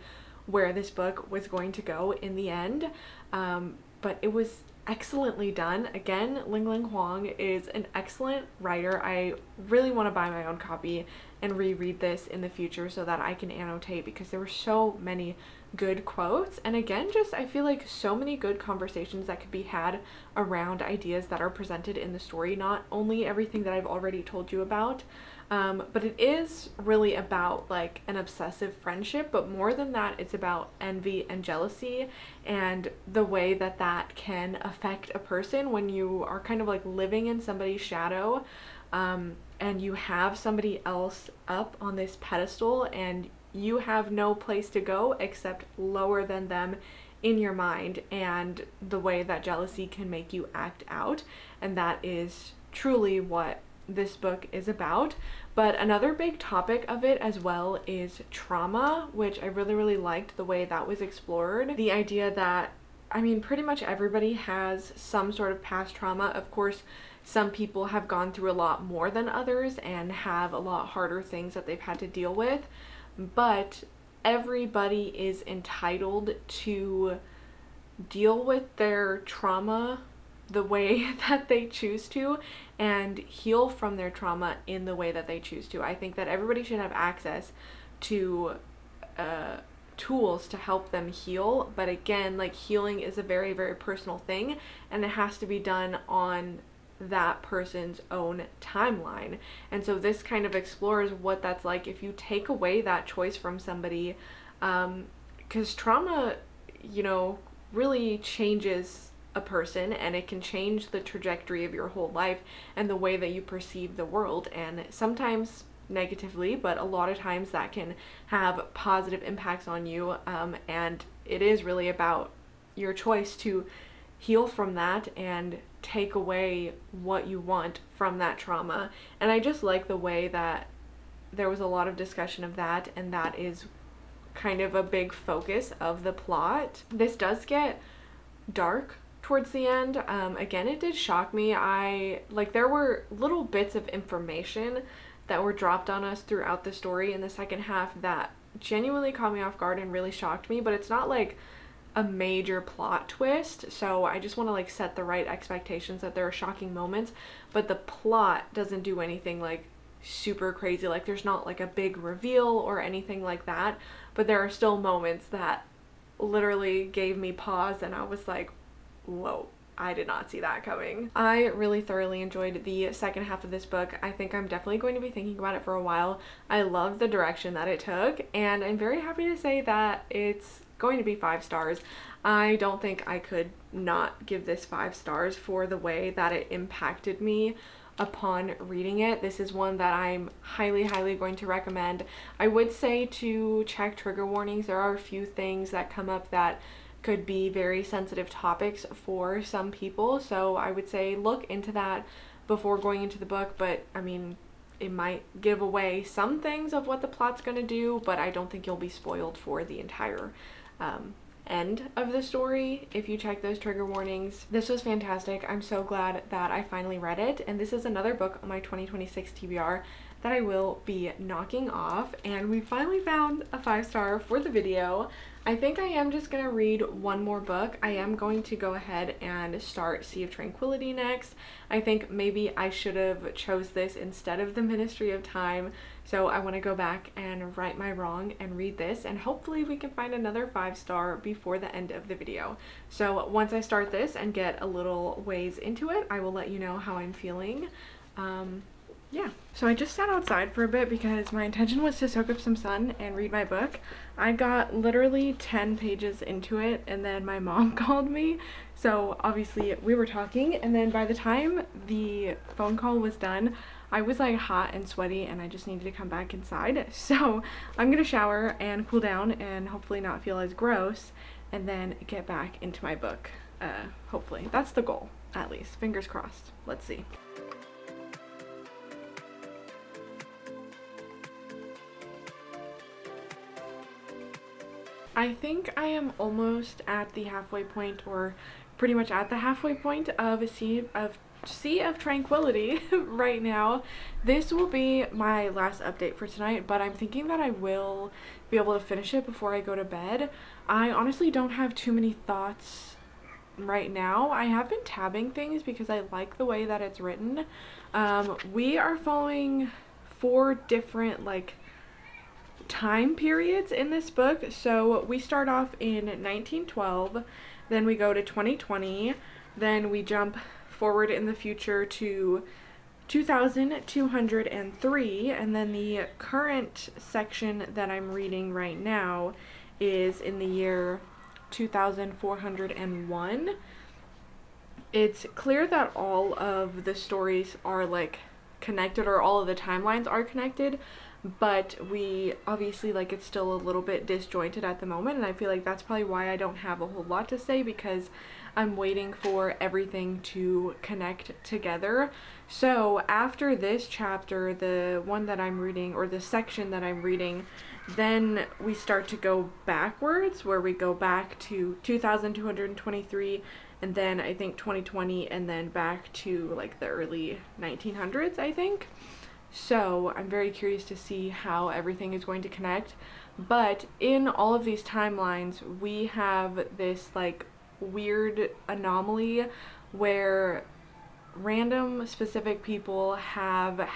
where this book was going to go in the end, but it was excellently done. Again, Ling Ling Huang is an excellent writer. I really want to buy my own copy and reread this in the future so that I can annotate, because there were so many good quotes, and again, just I feel like so many good conversations that could be had around ideas that are presented in the story, not only everything that I've already told you about, but it is really about like an obsessive friendship, but more than that, it's about envy and jealousy and the way that that can affect a person when you are kind of like living in somebody's shadow, and you have somebody else up on this pedestal and you have no place to go except lower than them in your mind, and the way that jealousy can make you act out. And that is truly what this book is about. But another big topic of it as well is trauma, which I really, really liked the way that was explored. The idea that, I mean, pretty much everybody has some sort of past trauma. Of course, some people have gone through a lot more than others and have a lot harder things that they've had to deal with, but everybody is entitled to deal with their trauma the way that they choose to and heal from their trauma in the way that they choose to. I think that everybody should have access to tools to help them heal, but again, like, healing is a very, very personal thing, and it has to be done on that person's own timeline. And so this kind of explores what that's like if you take away that choice from somebody, because trauma, you know, really changes a person, and it can change the trajectory of your whole life and the way that you perceive the world, and sometimes negatively, but a lot of times that can have positive impacts on you, and it is really about your choice to heal from that and take away what you want from that trauma. And I just like the way that there was a lot of discussion of that, and that is kind of a big focus of the plot. This does get dark towards the end. Again, it did shock me. There were little bits of information that were dropped on us throughout the story in the second half that genuinely caught me off guard and really shocked me, but it's not like a major plot twist, so I just want to like set the right expectations that there are shocking moments, but the plot doesn't do anything like super crazy. Like there's not like a big reveal or anything like that, but there are still moments that literally gave me pause and I was like, whoa, I did not see that coming. I really thoroughly enjoyed the second half of this book. I think I'm definitely going to be thinking about it for a while. I love the direction that it took, and I'm very happy to say that it's going to be 5 stars. I don't think I could not give this 5 stars for the way that it impacted me upon reading it. This is one that I'm highly going to recommend. I would say to check trigger warnings. There are a few things that come up that could be very sensitive topics for some people, so I would say look into that before going into the book. But I mean, it might give away some things of what the plot's gonna do, but I don't think you'll be spoiled for the entire end of the story if you check those trigger warnings. This was fantastic. I'm so glad that I finally read it, and this is another book on my 2026 TBR that I will be knocking off, and we finally found a 5-star for the video. I think I am just gonna read one more book. I am going to go ahead and start Sea of Tranquility next. I think maybe I should have chose this instead of The Ministry of Time, so I want to go back and right my wrong and read this, and hopefully we can find another 5-star before the end of the video. So once I start this and get a little ways into it, I will let you know how I'm feeling. Yeah, so I just sat outside for a bit because my intention was to soak up some sun and read my book. I got literally 10 pages into it and then my mom called me, so obviously we were talking, and then by the time the phone call was done, I was like hot and sweaty and I just needed to come back inside. So I'm gonna shower and cool down and hopefully not feel as gross, and then get back into my book. Hopefully that's the goal, at least. Fingers crossed. Let's see. I think I am almost at the halfway point, or pretty much at the halfway point of Sea of Tranquility right now. This will be my last update for tonight, but I'm thinking that I will be able to finish it before I go to bed. I honestly don't have too many thoughts right now. I have been tabbing things because I like the way that it's written. We are following 4 different like time periods in this book. So we start off in 1912, then we go to 2020, then we jump forward in the future to 2203, and then the current section that I'm reading right now is in the year 2401. It's clear that all of the stories are like connected, or all of the timelines are connected, but we obviously like it's still a little bit disjointed at the moment, and I feel like that's probably why I don't have a whole lot to say, because I'm waiting for everything to connect together. So after this chapter, the one that I'm reading, or the section that I'm reading, then we start to go backwards, where we go back to 2223, and then I think 2020, and then back to like the early 1900s, I think. So I'm very curious to see how everything is going to connect. But in all of these timelines, we have this like weird anomaly where random specific people have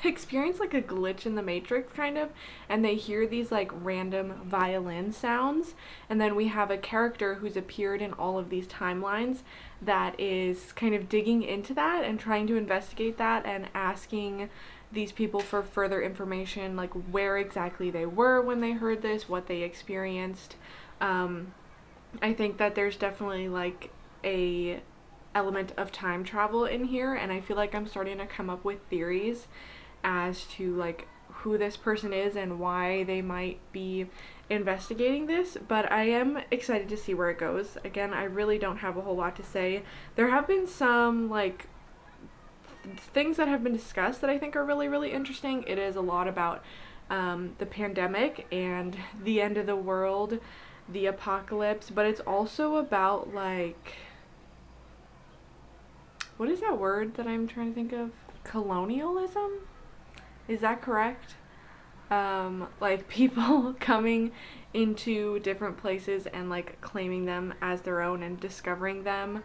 experienced like a glitch in the Matrix kind of, and they hear these like random violin sounds, and then we have a character who's appeared in all of these timelines that is kind of digging into that and trying to investigate that and asking these people for further information, like where exactly they were when they heard this, what they experienced. I think that there's definitely like a element of time travel in here, and I feel like I'm starting to come up with theories as to like who this person is and why they might be investigating this, but I am excited to see where it goes. Again, I really don't have a whole lot to say. There have been some like things that have been discussed that I think are really, really interesting. It is a lot about the pandemic and the end of the world, the apocalypse, but it's also about like, what is that word that I'm trying to think of? Colonialism? Is that correct? Like people coming into different places and like claiming them as their own and discovering them.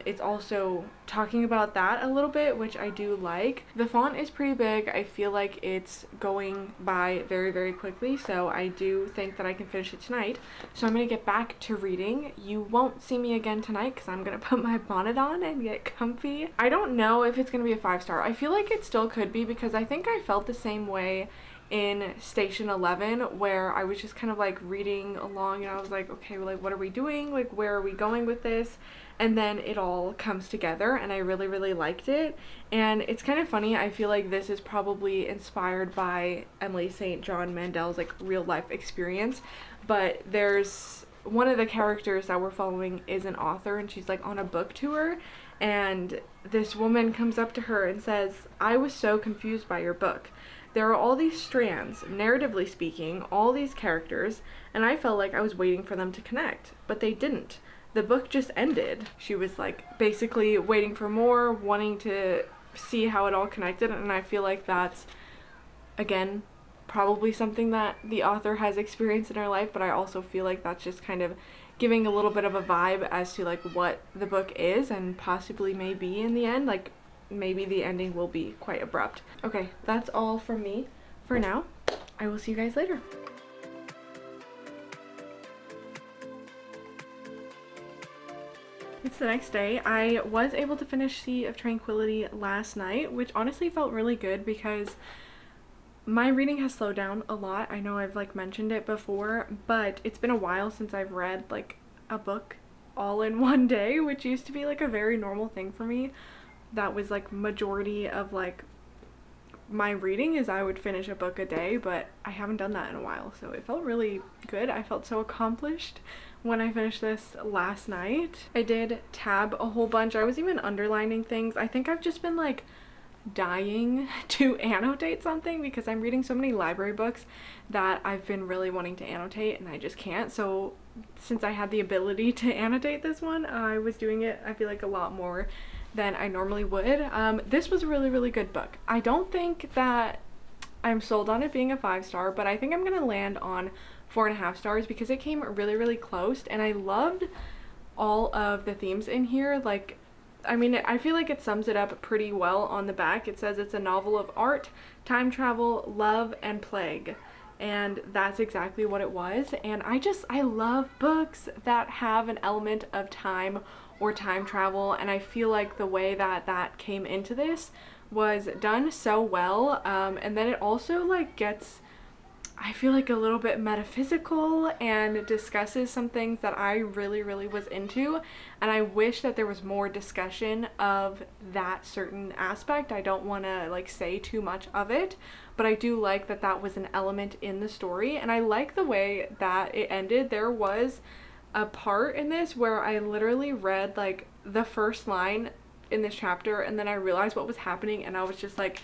It's also talking about that a little bit, which I do like. The font is pretty big. I feel like it's going by very, very quickly, so I do think that I can finish it tonight. So I'm gonna get back to reading. You won't see me again tonight because I'm gonna put my bonnet on and get comfy. I don't know if it's gonna be a 5-star. I feel like it still could be because I think I felt the same way in Station 11, where I was just kind of like reading along and I was like, okay, like what are we doing? Like where are we going with this? And then it all comes together and I really, really liked it. And it's kind of funny, I feel like this is probably inspired by Emily St. John Mandel's like real life experience, but there's one of the characters that we're following is an author and she's like on a book tour, and this woman comes up to her and says, I was so confused by your book. There are all these strands, narratively speaking, all these characters, and I felt like I was waiting for them to connect, but they didn't. The book just ended. She was like basically waiting for more, wanting to see how it all connected, and I feel like that's, again, probably something that the author has experienced in her life, but I also feel like that's just kind of giving a little bit of a vibe as to like what the book is and possibly may be in the end. Like maybe the ending will be quite abrupt. Okay, that's all from me for now. I will see you guys later. It's the next day. I was able to finish Sea of Tranquility last night, which honestly felt really good because my reading has slowed down a lot. I know I've like mentioned it before, but it's been a while since I've read like a book all in one day, which used to be like a very normal thing for me. That was like majority of like my reading is I would finish a book a day, but I haven't done that in a while, so it felt really good. I felt so accomplished when I finished this last night. I did tab a whole bunch. I was even underlining things. I think I've just been like dying to annotate something because I'm reading so many library books that I've been really wanting to annotate and I just can't. So since I had the ability to annotate this one, I was doing it, I feel like, a lot more than I normally would. This was a really, really good book. I don't think that I'm sold on it being a 5-star, but I think I'm gonna land on 4.5 stars because it came really, really close, and I loved all of the themes in here. Like, I mean, I feel like it sums it up pretty well on the back. It says it's a novel of art, time travel, love, and plague. And that's exactly what it was. And I love books that have an element of time or time travel, and I feel like the way that that came into this was done so well. And then it also like gets, I feel like, a little bit metaphysical and discusses some things that I really, really was into, and I wish that there was more discussion of that certain aspect. I don't want to like say too much of it, but I do like that that was an element in the story, and I like the way that it ended. There was a part in this where I literally read like the first line in this chapter and then I realized what was happening, and I was just like,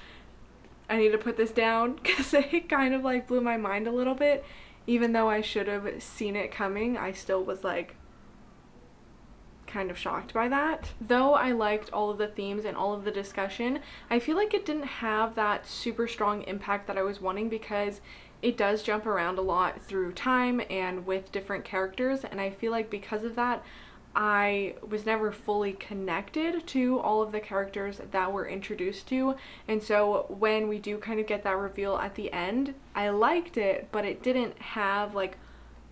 I need to put this down because it kind of like blew my mind a little bit. Even though I should have seen it coming, I still was like kind of shocked by that. Though I liked all of the themes and all of the discussion, I feel like it didn't have that super strong impact that I was wanting because it does jump around a lot through time and with different characters, and I feel like because of that I was never fully connected to all of the characters that we're introduced to, and so when we do kind of get that reveal at the end, I liked it, but it didn't have like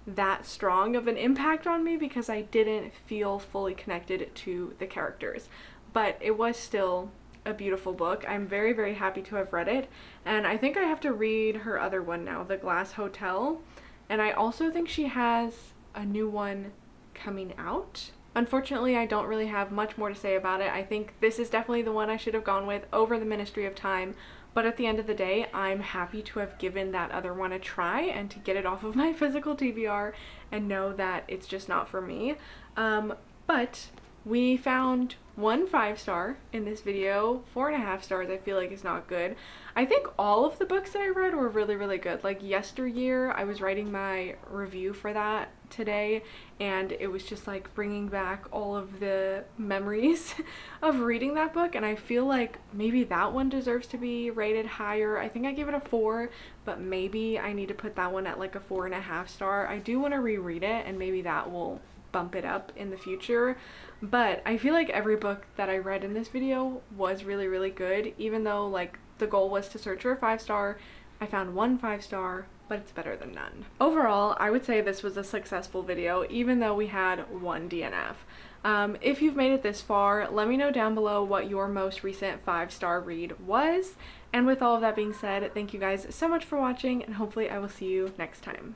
that strong of an impact on me because I didn't feel fully connected to the characters. But it was still a beautiful book. I'm very, very happy to have read it, and I think I have to read her other one now, The Glass Hotel, and I also think she has a new one coming out. Unfortunately, I don't really have much more to say about it. I think this is definitely the one I should have gone with over The Ministry of Time, But at the end of the day, I'm happy to have given that other one a try and to get it off of my physical TBR and know that it's just not for me. But we found 1 5-star in this video. 4.5 stars I feel like is not good. I think all of the books that I read were really, really good. Like Yesteryear, I was writing my review for that today, and it was just like bringing back all of the memories of reading that book, and I feel like maybe that one deserves to be rated higher. I think I gave it a 4, but maybe I need to put that one at like a 4.5 star. I do want to reread it, and maybe that will bump it up in the future. But I feel like every book that I read in this video was really, really good. Even though like the goal was to search for a 5-star, I found 1 5-star, but it's better than none. Overall, I would say this was a successful video, even though we had 1 DNF. If you've made it this far, let me know down below what your most recent 5-star read was. And with all of that being said, thank you guys so much for watching, and hopefully I will see you next time.